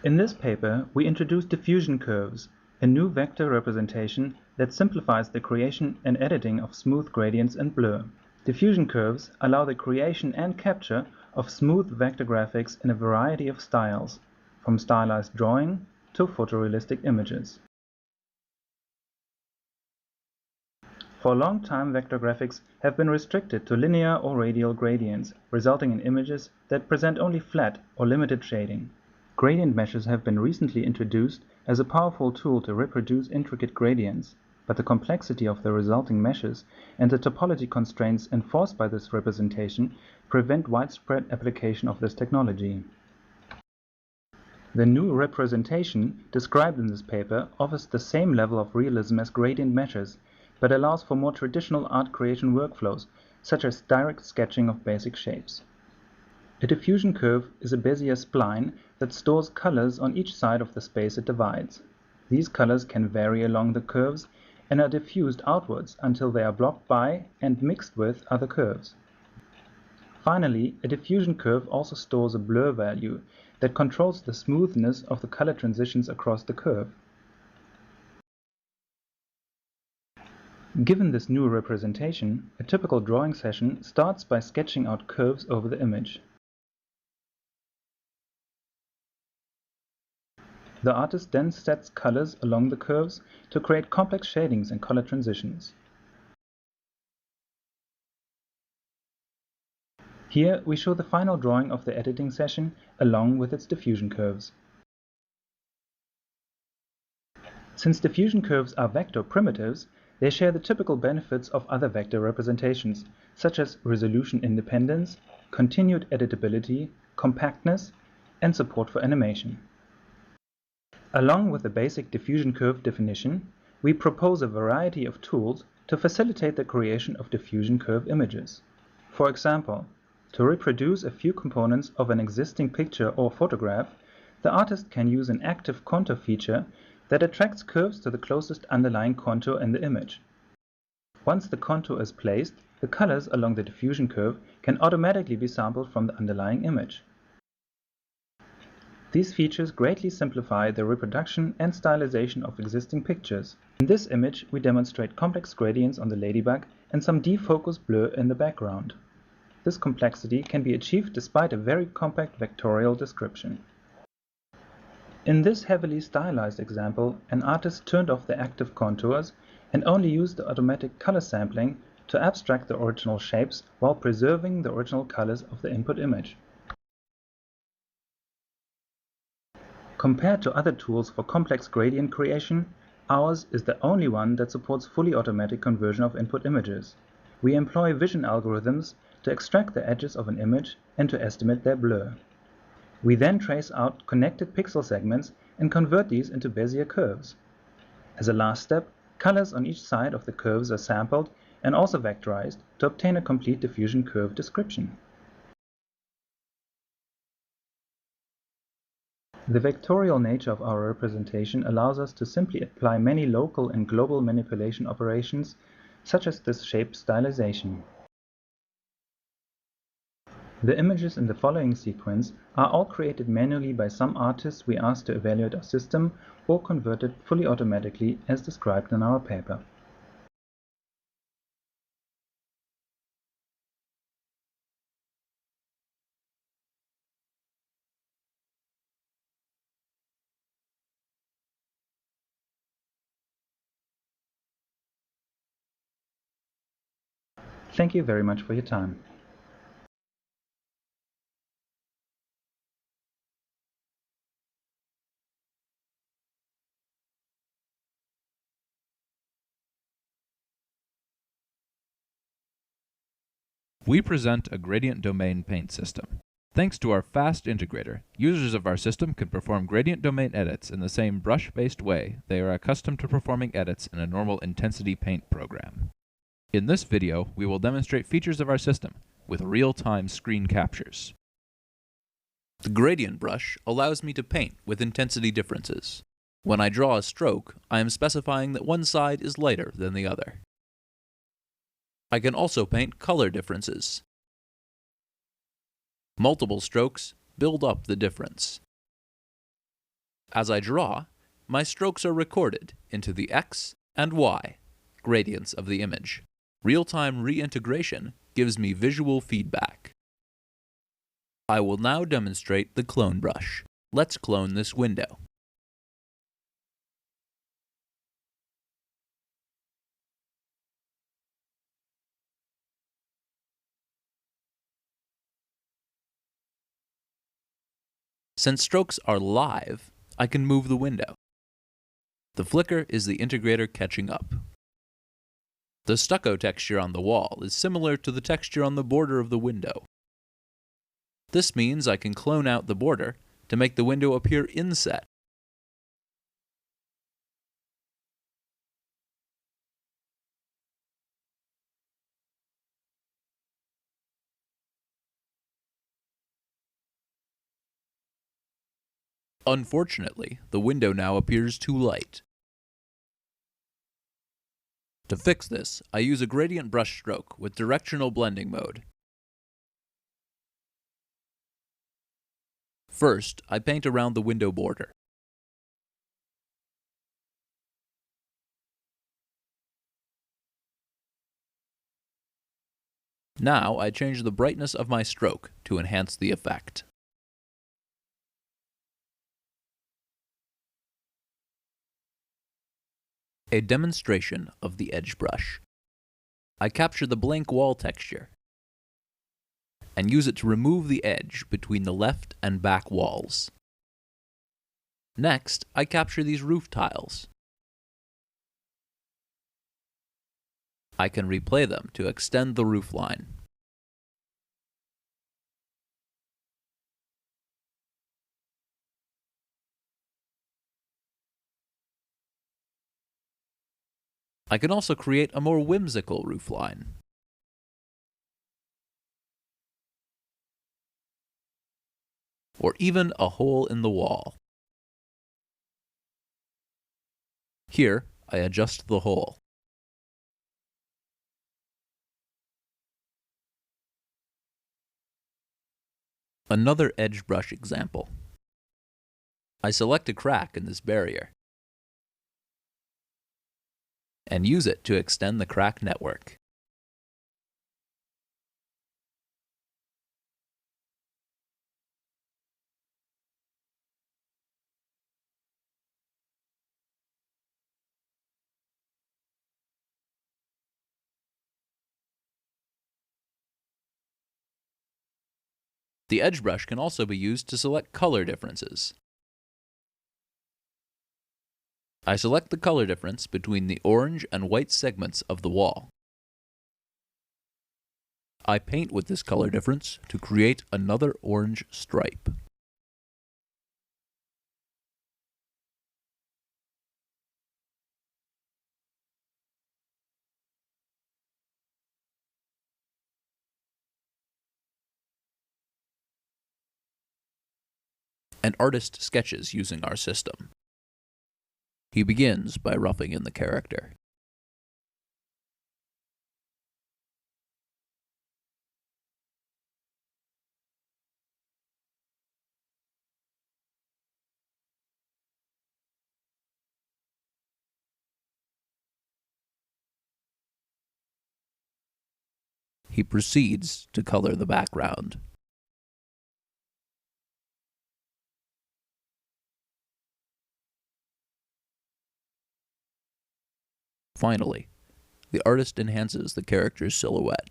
In this paper, we introduced diffusion curves, a new vector representation that simplifies the creation and editing of smooth gradients and blur. Diffusion curves allow the creation and capture of smooth vector graphics in a variety of styles, from stylized drawing to photorealistic images. For a long time, vector graphics have been restricted to linear or radial gradients, resulting in images that present only flat or limited shading. Gradient meshes have been recently introduced as a powerful tool to reproduce intricate gradients, but the complexity of the resulting meshes and the topology constraints enforced by this representation prevent widespread application of this technology. The new representation described in this paper offers the same level of realism as gradient meshes, but allows for more traditional art creation workflows, such as direct sketching of basic shapes. A diffusion curve is a Bezier spline that stores colors on each side of the space it divides. These colors can vary along the curves and are diffused outwards until they are blocked by and mixed with other curves. Finally, a diffusion curve also stores a blur value that controls the smoothness of the color transitions across the curve. Given this new representation, a typical drawing session starts by sketching out curves over the image. The artist then sets colors along the curves to create complex shadings and color transitions. Here we show the final drawing of the editing session along with its diffusion curves. Since diffusion curves are vector primitives, they share the typical benefits of other vector representations, such as resolution independence, continued editability, compactness, and support for animation. Along with the basic diffusion curve definition, we propose a variety of tools to facilitate the creation of diffusion curve images. For example, to reproduce a few components of an existing picture or photograph, the artist can use an active contour feature that attracts curves to the closest underlying contour in the image. Once the contour is placed, the colors along the diffusion curve can automatically be sampled from the underlying image. These features greatly simplify the reproduction and stylization of existing pictures. In this image, we demonstrate complex gradients on the ladybug and some defocus blur in the background. This complexity can be achieved despite a very compact vectorial description. In this heavily stylized example, an artist turned off the active contours and only used the automatic color sampling to abstract the original shapes while preserving the original colors of the input image. Compared to other tools for complex gradient creation, ours is the only one that supports fully automatic conversion of input images. We employ vision algorithms to extract the edges of an image and to estimate their blur. We then trace out connected pixel segments and convert these into Bezier curves. As a last step, colors on each side of the curves are sampled and also vectorized to obtain a complete diffusion curve description. The vectorial nature of our representation allows us to simply apply many local and global manipulation operations, such as this shape stylization. The images in the following sequence are all created manually by some artists we asked to evaluate our system or converted fully automatically as described in our paper. Thank you very much for your time. We present a gradient domain paint system. Thanks to our fast integrator, users of our system can perform gradient domain edits in the same brush-based way they are accustomed to performing edits in a normal intensity paint program. In this video, we will demonstrate features of our system with real-time screen captures. The gradient brush allows me to paint with intensity differences. When I draw a stroke, I am specifying that one side is lighter than the other. I can also paint color differences. Multiple strokes build up the difference. As I draw, my strokes are recorded into the X and Y gradients of the image. Real-time reintegration gives me visual feedback. I will now demonstrate the clone brush. Let's clone this window. Since strokes are live, I can move the window. The flicker is the integrator catching up. The stucco texture on the wall is similar to the texture on the border of the window. This means I can clone out the border to make the window appear inset. Unfortunately, the window now appears too light. To fix this, I use a gradient brush stroke with directional blending mode. First, I paint around the window border. Now I change the brightness of my stroke to enhance the effect. A demonstration of the edge brush. I capture the blank wall texture and use it to remove the edge between the left and back walls. Next, I capture these roof tiles. I can replay them to extend the roof line. I can also create a more whimsical roof line. Or even a hole in the wall. Here, I adjust the hole. Another edge brush example. I select a crack in this barrier and use it to extend the crack network. The edge brush can also be used to select color differences. I select the color difference between the orange and white segments of the wall. I paint with this color difference to create another orange stripe. An artist sketches using our system. He begins by roughing in the character. He proceeds to color the background. Finally, the artist enhances the character's silhouette.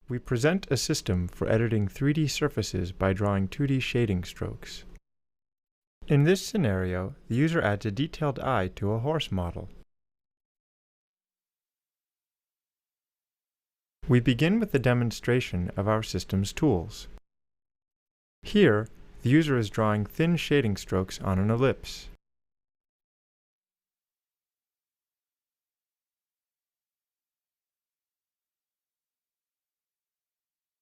We present a system for editing 3D surfaces by drawing 2D shading strokes. In this scenario, the user adds a detailed eye to a horse model. We begin with the demonstration of our system's tools. Here, the user is drawing thin shading strokes on an ellipse.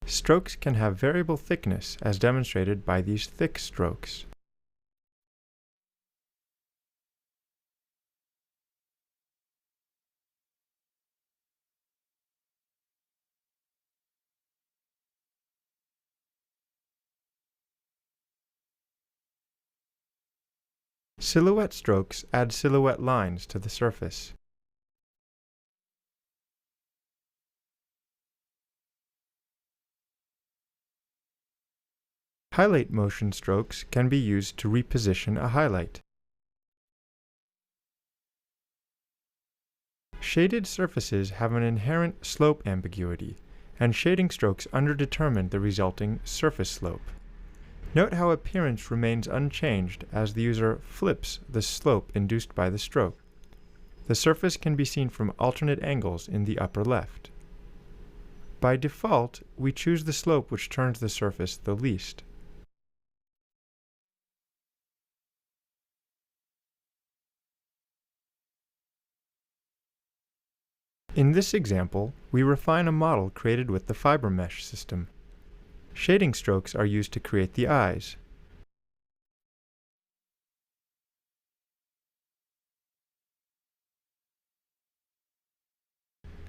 Strokes can have variable thickness as demonstrated by these thick strokes. Silhouette strokes add silhouette lines to the surface. Highlight motion strokes can be used to reposition a highlight. Shaded surfaces have an inherent slope ambiguity, and shading strokes underdetermine the resulting surface slope. Note how appearance remains unchanged as the user flips the slope induced by the stroke. The surface can be seen from alternate angles in the upper left. By default, we choose the slope which turns the surface the least. In this example, we refine a model created with the fiber mesh system. Shading strokes are used to create the eyes.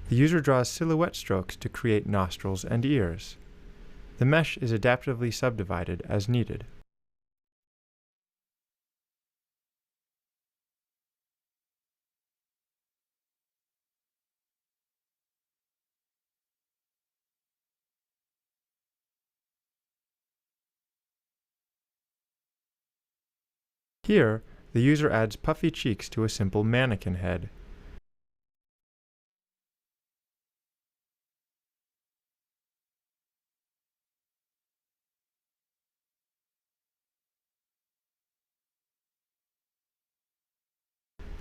The user draws silhouette strokes to create nostrils and ears. The mesh is adaptively subdivided as needed. Here, the user adds puffy cheeks to a simple mannequin head.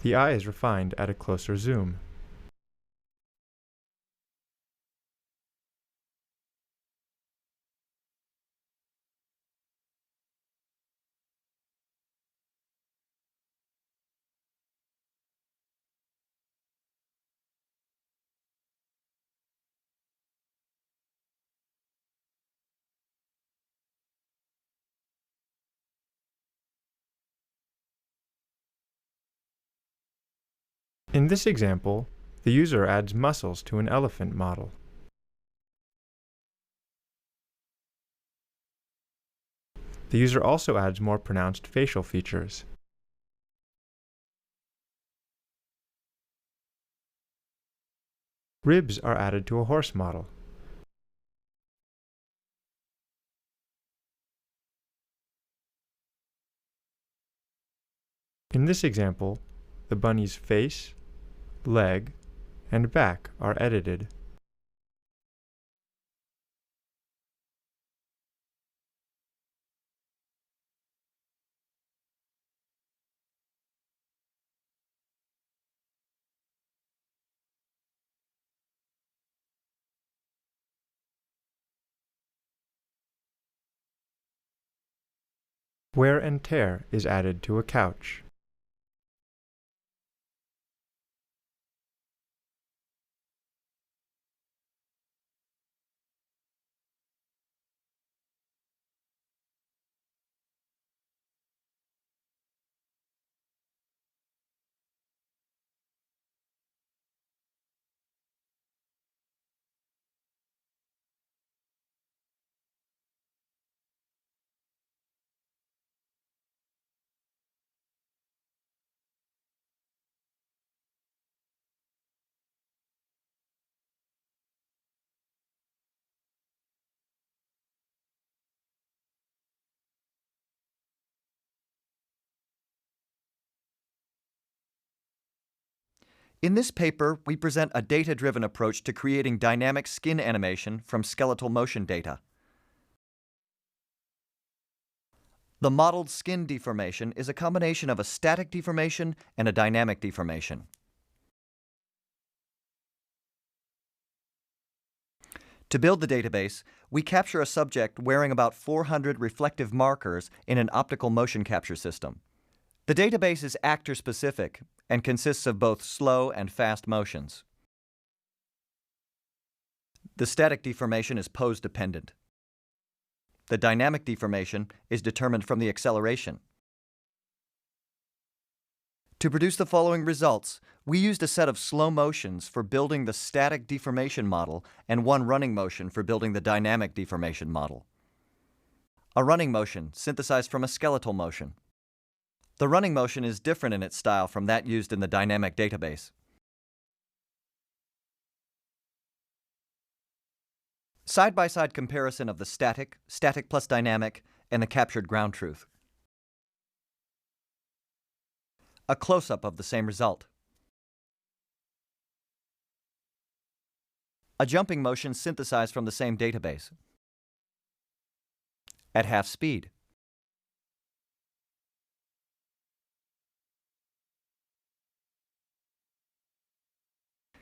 The eye is refined at a closer zoom. In this example, the user adds muscles to an elephant model. The user also adds more pronounced facial features. Ribs are added to a horse model. In this example, the bunny's face, leg, and back are edited. Wear and tear is added to a couch. In this paper, we present a data-driven approach to creating dynamic skin animation from skeletal motion data. The modeled skin deformation is a combination of a static deformation and a dynamic deformation. To build the database, we capture a subject wearing about 400 reflective markers in an optical motion capture system. The database is actor-specific and consists of both slow and fast motions. The static deformation is pose-dependent. The dynamic deformation is determined from the acceleration. To produce the following results, we used a set of slow motions for building the static deformation model and one running motion for building the dynamic deformation model. A running motion synthesized from a skeletal motion. The running motion is different in its style from that used in the dynamic database. Side-by-side comparison of the static plus dynamic, and the captured ground truth. A close-up of the same result. A jumping motion synthesized from the same database. At half speed.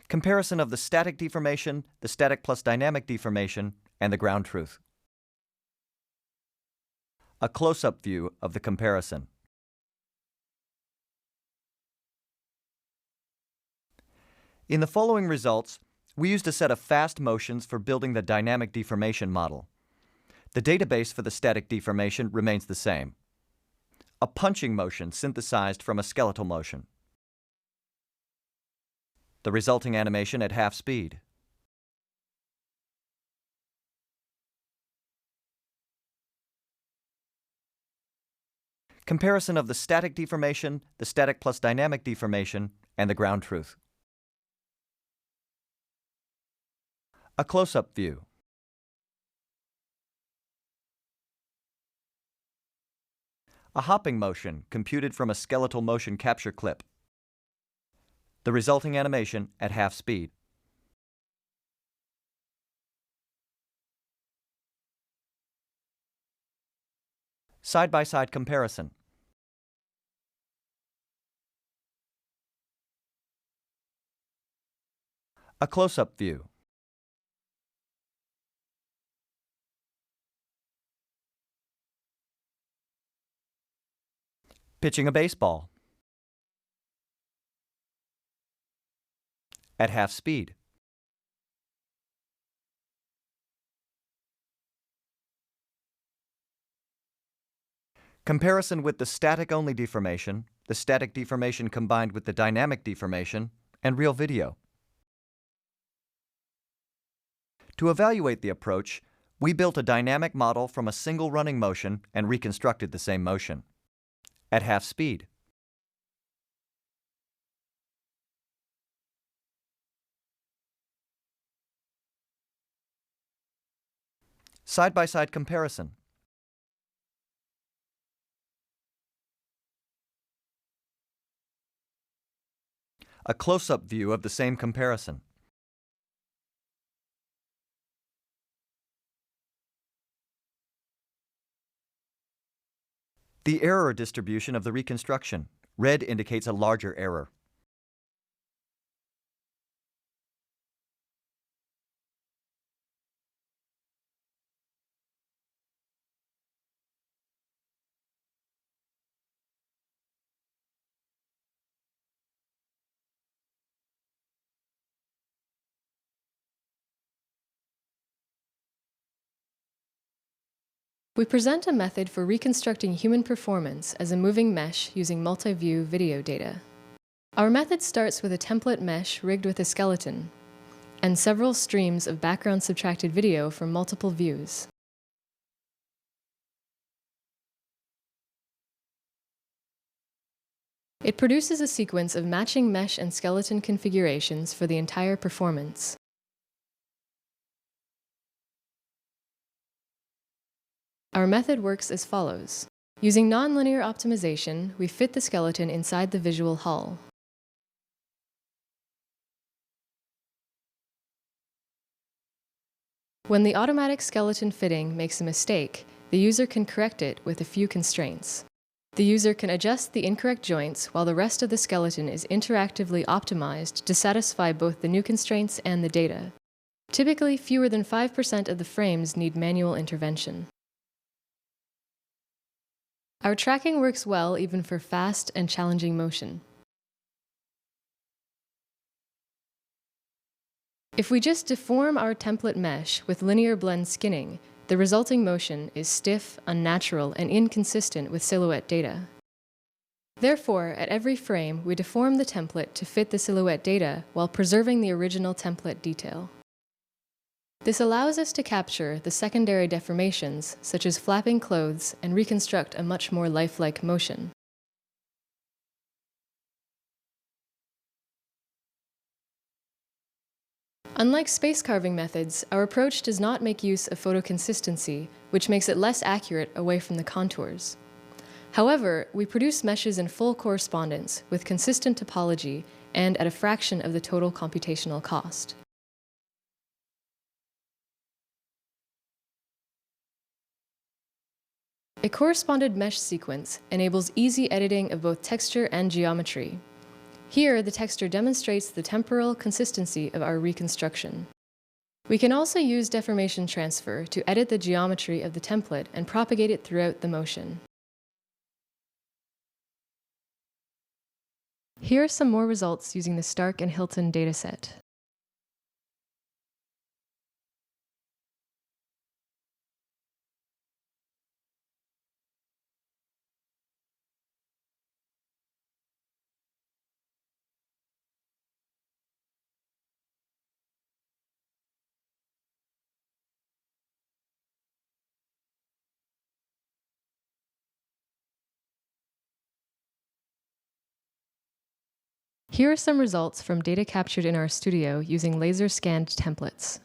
Comparison of the static deformation, the static plus dynamic deformation, and the ground truth. A close-up view of the comparison. In the following results, we used a set of fast motions for building the dynamic deformation model. The database for the static deformation remains the same. A punching motion synthesized from a skeletal motion. The resulting animation at half speed. Comparison of the static deformation, the static plus dynamic deformation, and the ground truth. A close-up view. A hopping motion computed from a skeletal motion capture clip. The resulting animation at half speed. Side-by-side comparison. A close-up view. Pitching a baseball. At half speed. Comparison with the static-only deformation, the static deformation combined with the dynamic deformation, and real video. To evaluate the approach, we built a dynamic model from a single running motion and reconstructed the same motion. At half speed. Side-by-side comparison. A close-up view of the same comparison. The error distribution of the reconstruction. Red indicates a larger error. We present a method for reconstructing human performance as a moving mesh using multi-view video data. Our method starts with a template mesh rigged with a skeleton and several streams of background subtracted video from multiple views. It produces a sequence of matching mesh and skeleton configurations for the entire performance. Our method works as follows. Using nonlinear optimization, we fit the skeleton inside the visual hull. When the automatic skeleton fitting makes a mistake, the user can correct it with a few constraints. The user can adjust the incorrect joints while the rest of the skeleton is interactively optimized to satisfy both the new constraints and the data. Typically, fewer than 5% of the frames need manual intervention. Our tracking works well even for fast and challenging motion. If we just deform our template mesh with linear blend skinning, the resulting motion is stiff, unnatural, and inconsistent with silhouette data. Therefore, at every frame, we deform the template to fit the silhouette data while preserving the original template detail. This allows us to capture the secondary deformations, such as flapping clothes, and reconstruct a much more lifelike motion. Unlike space carving methods, our approach does not make use of photoconsistency, which makes it less accurate away from the contours. However, we produce meshes in full correspondence with consistent topology and at a fraction of the total computational cost. A corresponded mesh sequence enables easy editing of both texture and geometry. Here, the texture demonstrates the temporal consistency of our reconstruction. We can also use deformation transfer to edit the geometry of the template and propagate it throughout the motion. Here are some more results using the Stark and Hilton dataset. Here are some results from data captured in our studio using laser-scanned templates.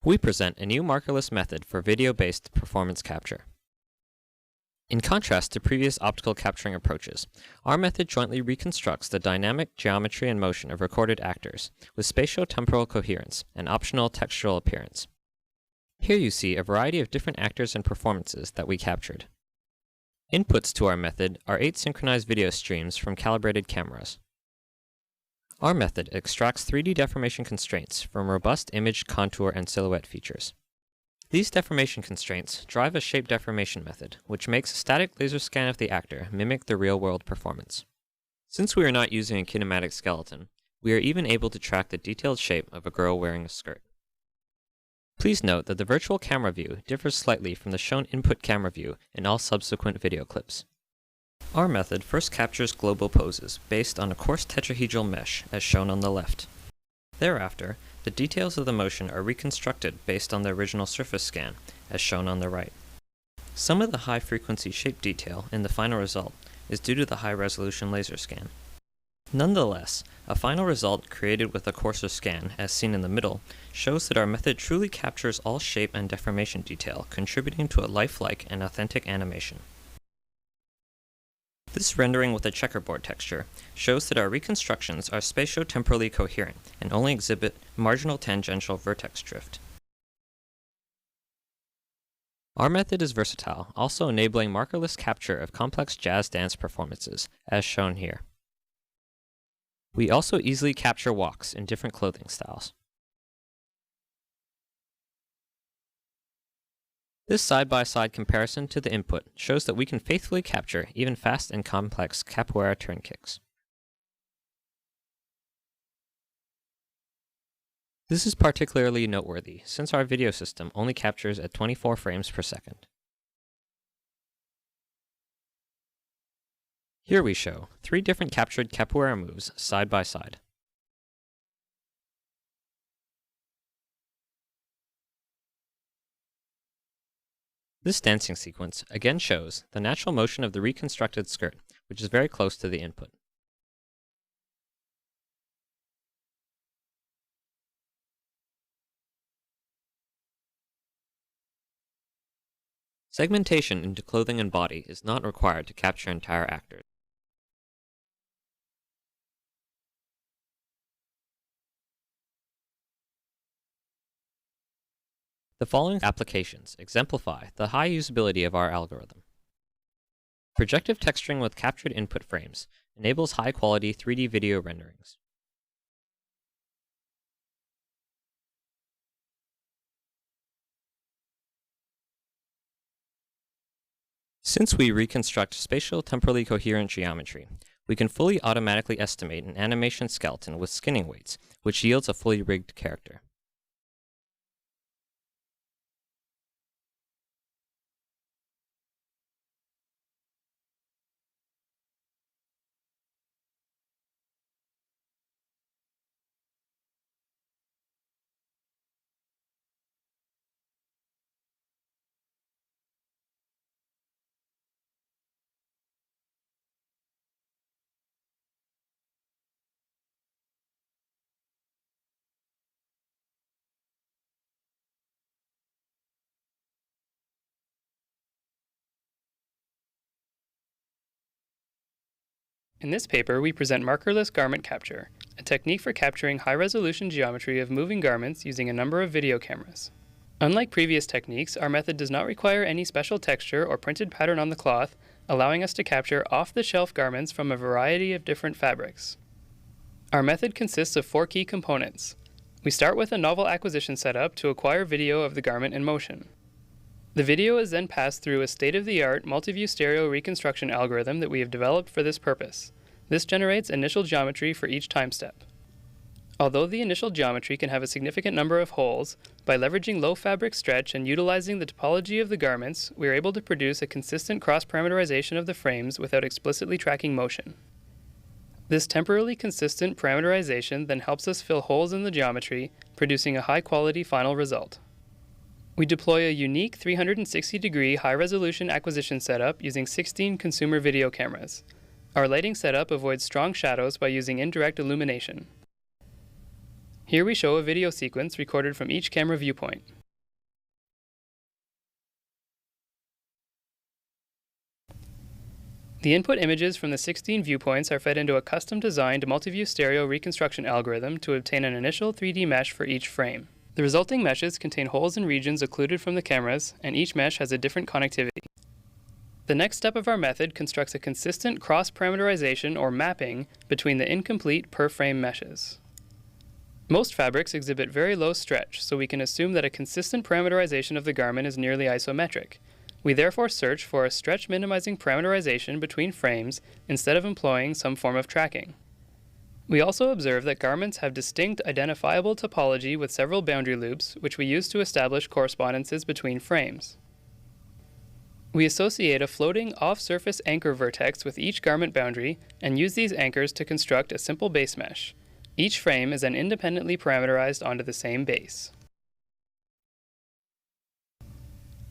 We present a new markerless method for video-based performance capture. In contrast to previous optical capturing approaches, our method jointly reconstructs the dynamic geometry and motion of recorded actors with spatio-temporal coherence and optional textural appearance. Here you see a variety of different actors and performances that we captured. Inputs to our method are 8 synchronized video streams from calibrated cameras. Our method extracts 3D deformation constraints from robust image, contour, and silhouette features. These deformation constraints drive a shape deformation method, which makes a static laser scan of the actor mimic the real-world performance. Since we are not using a kinematic skeleton, we are even able to track the detailed shape of a girl wearing a skirt. Please note that the virtual camera view differs slightly from the shown input camera view in all subsequent video clips. Our method first captures global poses based on a coarse tetrahedral mesh, as shown on the left. Thereafter, the details of the motion are reconstructed based on the original surface scan, as shown on the right. Some of the high-frequency shape detail in the final result is due to the high-resolution laser scan. Nonetheless, a final result created with a coarser scan, as seen in the middle, shows that our method truly captures all shape and deformation detail, contributing to a lifelike and authentic animation. This rendering with a checkerboard texture shows that our reconstructions are spatio-temporally coherent and only exhibit marginal tangential vertex drift. Our method is versatile, also enabling markerless capture of complex jazz dance performances, as shown here. We also easily capture walks in different clothing styles. This side-by-side comparison to the input shows that we can faithfully capture even fast and complex capoeira turn kicks. This is particularly noteworthy since our video system only captures at 24 frames per second. Here we show 3 different captured capoeira moves side by side. This dancing sequence again shows the natural motion of the reconstructed skirt, which is very close to the input. Segmentation into clothing and body is not required to capture entire actors. The following applications exemplify the high usability of our algorithm. Projective texturing with captured input frames enables high-quality 3D video renderings. Since we reconstruct spatial temporally coherent geometry, we can fully automatically estimate an animation skeleton with skinning weights, which yields a fully rigged character. In this paper, we present markerless garment capture, a technique for capturing high-resolution geometry of moving garments using a number of video cameras. Unlike previous techniques, our method does not require any special texture or printed pattern on the cloth, allowing us to capture off-the-shelf garments from a variety of different fabrics. Our method consists of 4 key components. We start with a novel acquisition setup to acquire video of the garment in motion. The video is then passed through a state-of-the-art multi-view stereo reconstruction algorithm that we have developed for this purpose. This generates initial geometry for each time step. Although the initial geometry can have a significant number of holes, by leveraging low fabric stretch and utilizing the topology of the garments, we are able to produce a consistent cross-parameterization of the frames without explicitly tracking motion. This temporally consistent parameterization then helps us fill holes in the geometry, producing a high-quality final result. We deploy a unique 360-degree high-resolution acquisition setup using 16 consumer video cameras. Our lighting setup avoids strong shadows by using indirect illumination. Here we show a video sequence recorded from each camera viewpoint. The input images from the 16 viewpoints are fed into a custom-designed multi-view stereo reconstruction algorithm to obtain an initial 3D mesh for each frame. The resulting meshes contain holes and regions occluded from the cameras, and each mesh has a different connectivity. The next step of our method constructs a consistent cross-parameterization or mapping between the incomplete per-frame meshes. Most fabrics exhibit very low stretch, so we can assume that a consistent parameterization of the garment is nearly isometric. We therefore search for a stretch-minimizing parameterization between frames instead of employing some form of tracking. We also observe that garments have distinct identifiable topology with several boundary loops, which we use to establish correspondences between frames. We associate a floating off-surface anchor vertex with each garment boundary and use these anchors to construct a simple base mesh. Each frame is then independently parameterized onto the same base.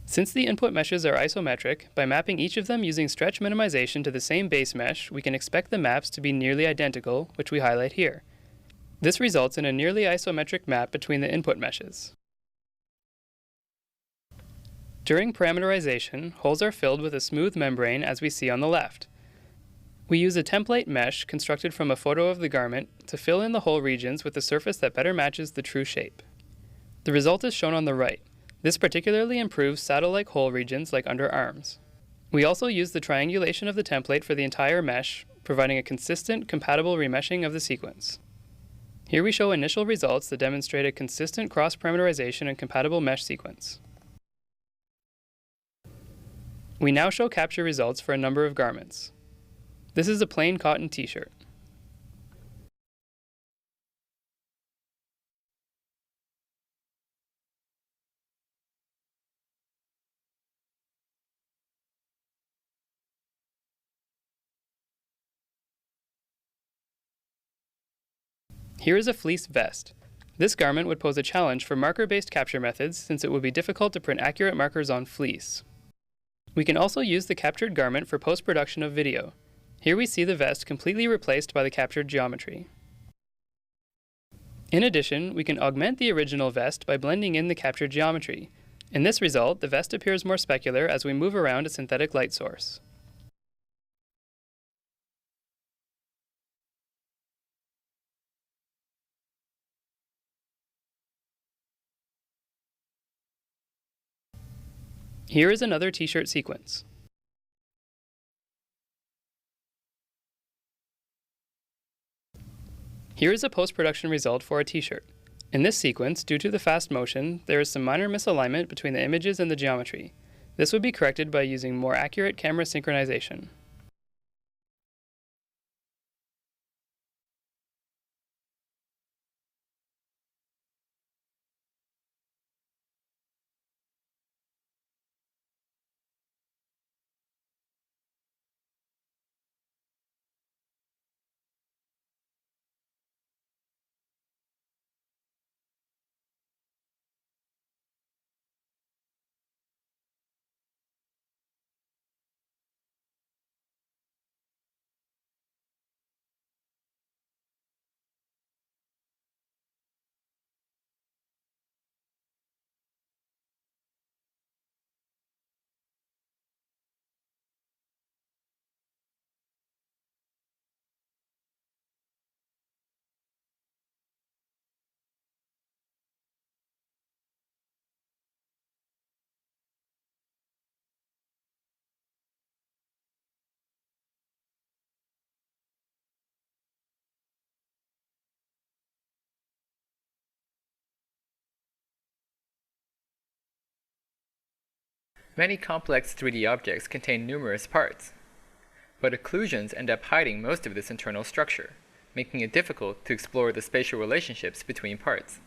Since the input meshes are isometric, by mapping each of them using stretch minimization to the same base mesh, we can expect the maps to be nearly identical, which we highlight here. This results in a nearly isometric map between the input meshes. During parameterization, holes are filled with a smooth membrane as we see on the left. We use a template mesh constructed from a photo of the garment to fill in the hole regions with a surface that better matches the true shape. The result is shown on the right. This particularly improves saddle-like hole regions like underarms. We also use the triangulation of the template for the entire mesh, providing a consistent, compatible remeshing of the sequence. Here we show initial results that demonstrate a consistent cross-parameterization and compatible mesh sequence. We now show capture results for a number of garments. This is a plain cotton t-shirt. Here is a fleece vest. This garment would pose a challenge for marker-based capture methods since it would be difficult to print accurate markers on fleece. We can also use the captured garment for post-production of video. Here we see the vest completely replaced by the captured geometry. In addition, we can augment the original vest by blending in the captured geometry. In this result, the vest appears more specular as we move around a synthetic light source. Here is another t-shirt sequence. Here is a post-production result for a t-shirt. In this sequence, due to the fast motion, there is some minor misalignment between the images and the geometry. This would be corrected by using more accurate camera synchronization. Many complex 3D objects contain numerous parts, but occlusions end up hiding most of this internal structure, making it difficult to explore the spatial relationships between parts.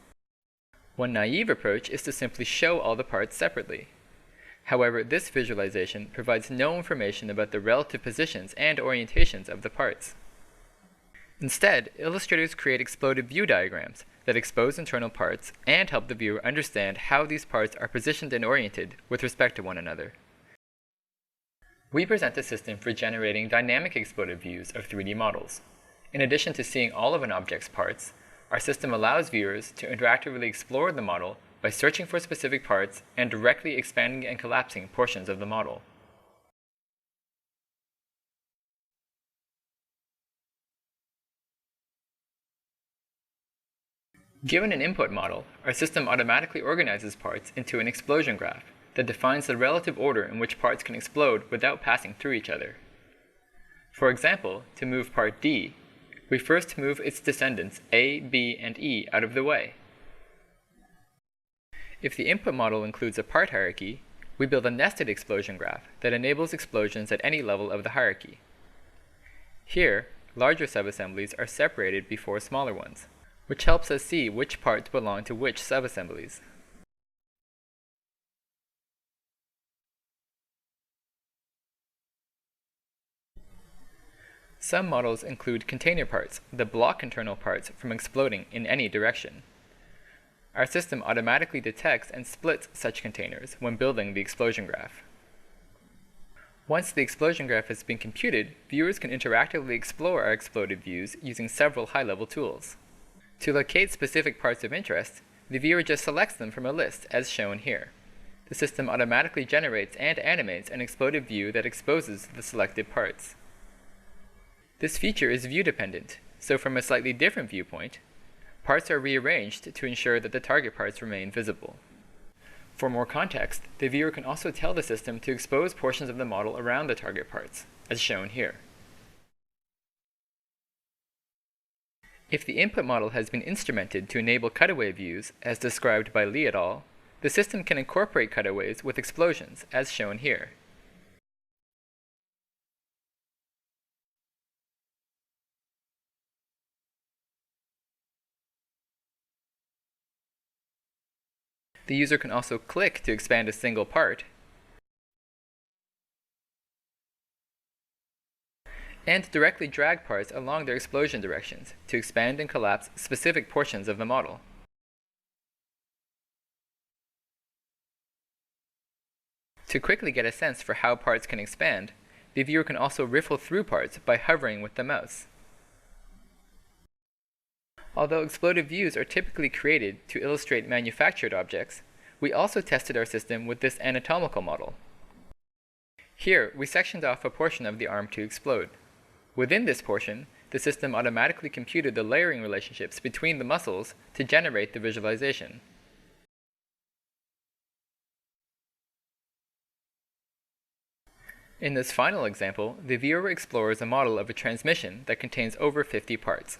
One naive approach is to simply show all the parts separately. However, this visualization provides no information about the relative positions and orientations of the parts. Instead, illustrators create exploded view diagrams that expose internal parts and help the viewer understand how these parts are positioned and oriented with respect to one another. We present a system for generating dynamic exploded views of 3D models. In addition to seeing all of an object's parts, our system allows viewers to interactively explore the model by searching for specific parts and directly expanding and collapsing portions of the model. Given an input model, our system automatically organizes parts into an explosion graph that defines the relative order in which parts can explode without passing through each other. For example, to move part D, we first move its descendants A, B, and E out of the way. If the input model includes a part hierarchy, we build a nested explosion graph that enables explosions at any level of the hierarchy. Here, larger subassemblies are separated before smaller ones, which helps us see which parts belong to which subassemblies. Some models include container parts that block internal parts from exploding in any direction. Our system automatically detects and splits such containers when building the explosion graph. Once the explosion graph has been computed, viewers can interactively explore our exploded views using several high-level tools. To locate specific parts of interest, the viewer just selects them from a list, as shown here. The system automatically generates and animates an exploded view that exposes the selected parts. This feature is view-dependent, so from a slightly different viewpoint, parts are rearranged to ensure that the target parts remain visible. For more context, the viewer can also tell the system to expose portions of the model around the target parts, as shown here. If the input model has been instrumented to enable cutaway views, as described by Lee et al., the system can incorporate cutaways with explosions, as shown here. The user can also click to expand a single part, and directly drag parts along their explosion directions to expand and collapse specific portions of the model. To quickly get a sense for how parts can expand, the viewer can also riffle through parts by hovering with the mouse. Although exploded views are typically created to illustrate manufactured objects, we also tested our system with this anatomical model. Here, we sectioned off a portion of the arm to explode. Within this portion, the system automatically computed the layering relationships between the muscles to generate the visualization. In this final example, the viewer explores a model of a transmission that contains over 50 parts.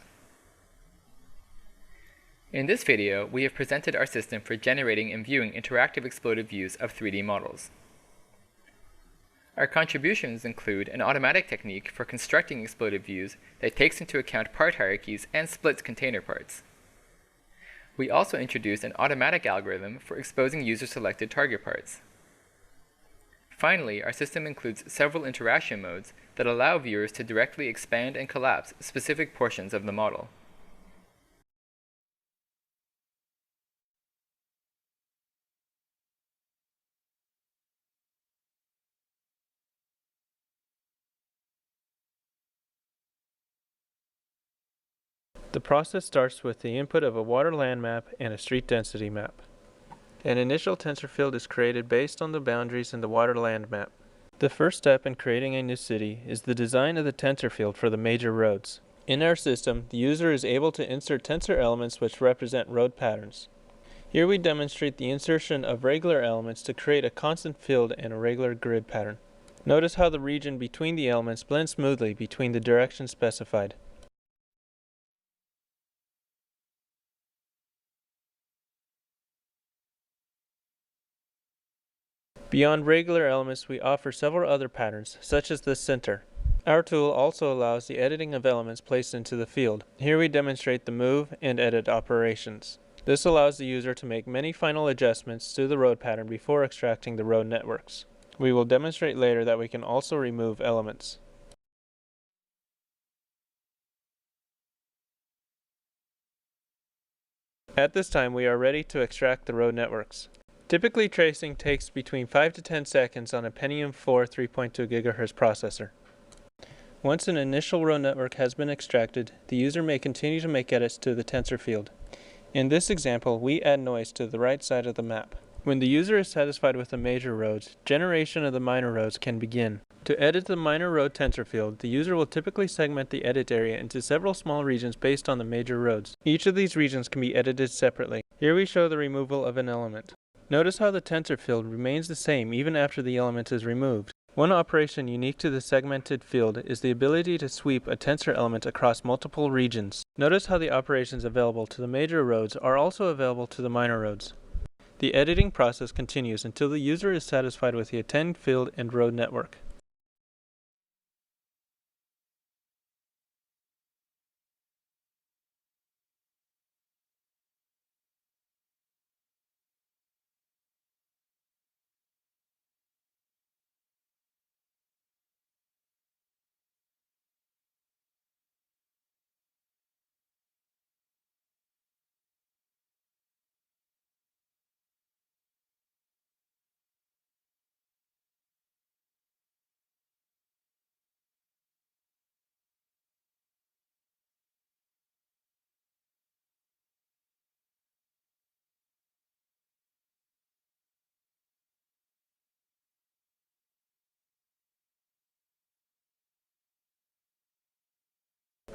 In this video, we have presented our system for generating and viewing interactive exploded views of 3D models. Our contributions include an automatic technique for constructing exploded views that takes into account part hierarchies and splits container parts. We also introduced an automatic algorithm for exposing user-selected target parts. Finally, our system includes several interaction modes that allow viewers to directly expand and collapse specific portions of the model. The process starts with the input of a water land map and a street density map. An initial tensor field is created based on the boundaries in the water land map. The first step in creating a new city is the design of the tensor field for the major roads. In our system, the user is able to insert tensor elements which represent road patterns. Here we demonstrate the insertion of regular elements to create a constant field and a regular grid pattern. Notice how the region between the elements blends smoothly between the directions specified. Beyond regular elements, we offer several other patterns, such as the center. Our tool also allows the editing of elements placed into the field. Here we demonstrate the move and edit operations. This allows the user to make many final adjustments to the road pattern before extracting the road networks. We will demonstrate later that we can also remove elements. At this time, we are ready to extract the road networks. Typically, tracing takes between 5 to 10 seconds on a Pentium 4 3.2 GHz processor. Once an initial road network has been extracted, the user may continue to make edits to the tensor field. In this example, we add noise to the right side of the map. When the user is satisfied with the major roads, generation of the minor roads can begin. To edit the minor road tensor field, the user will typically segment the edit area into several small regions based on the major roads. Each of these regions can be edited separately. Here we show the removal of an element. Notice how the tensor field remains the same even after the element is removed. One operation unique to the segmented field is the ability to sweep a tensor element across multiple regions. Notice how the operations available to the major roads are also available to the minor roads. The editing process continues until the user is satisfied with the attend field and road network.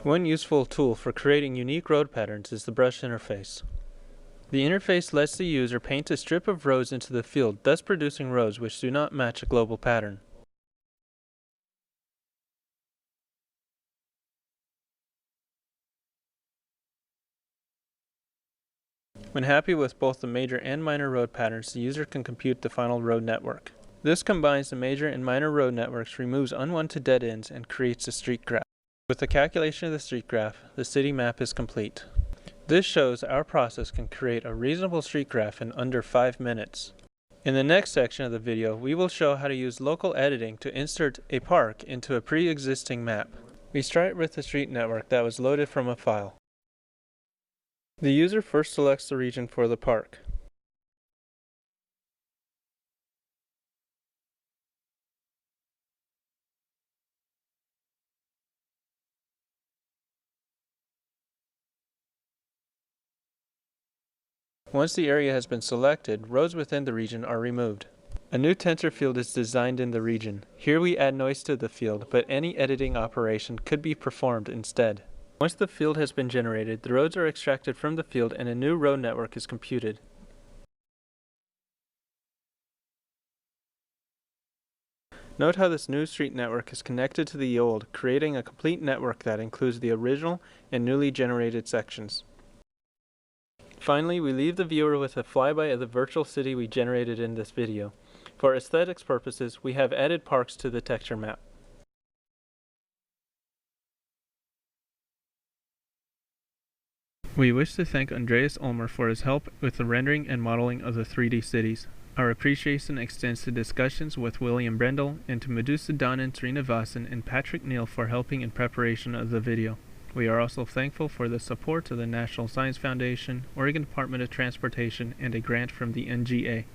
One useful tool for creating unique road patterns is the brush interface. The interface lets the user paint a strip of roads into the field, thus producing roads which do not match a global pattern. When happy with both the major and minor road patterns, the user can compute the final road network. This combines the major and minor road networks, removes unwanted dead ends, and creates a street graph. With the calculation of the street graph, the city map is complete. This shows our process can create a reasonable street graph in under 5 minutes. In the next section of the video, we will show how to use local editing to insert a park into a pre-existing map. We start with the street network that was loaded from a file. The user first selects the region for the park. Once the area has been selected, roads within the region are removed. A new tensor field is designed in the region. Here we add noise to the field, but any editing operation could be performed instead. Once the field has been generated, the roads are extracted from the field and a new road network is computed. Note how this new street network is connected to the old, creating a complete network that includes the original and newly generated sections. Finally, we leave the viewer with a flyby of the virtual city we generated in this video. For aesthetics purposes, we have added parks to the texture map. We wish to thank Andreas Ulmer for his help with the rendering and modeling of the 3D cities. Our appreciation extends to discussions with William Brendel and to Medusa Danan Srinivasan and Patrick Neal for helping in preparation of the video. We are also thankful for the support of the National Science Foundation, Oregon Department of Transportation, and a grant from the NGA.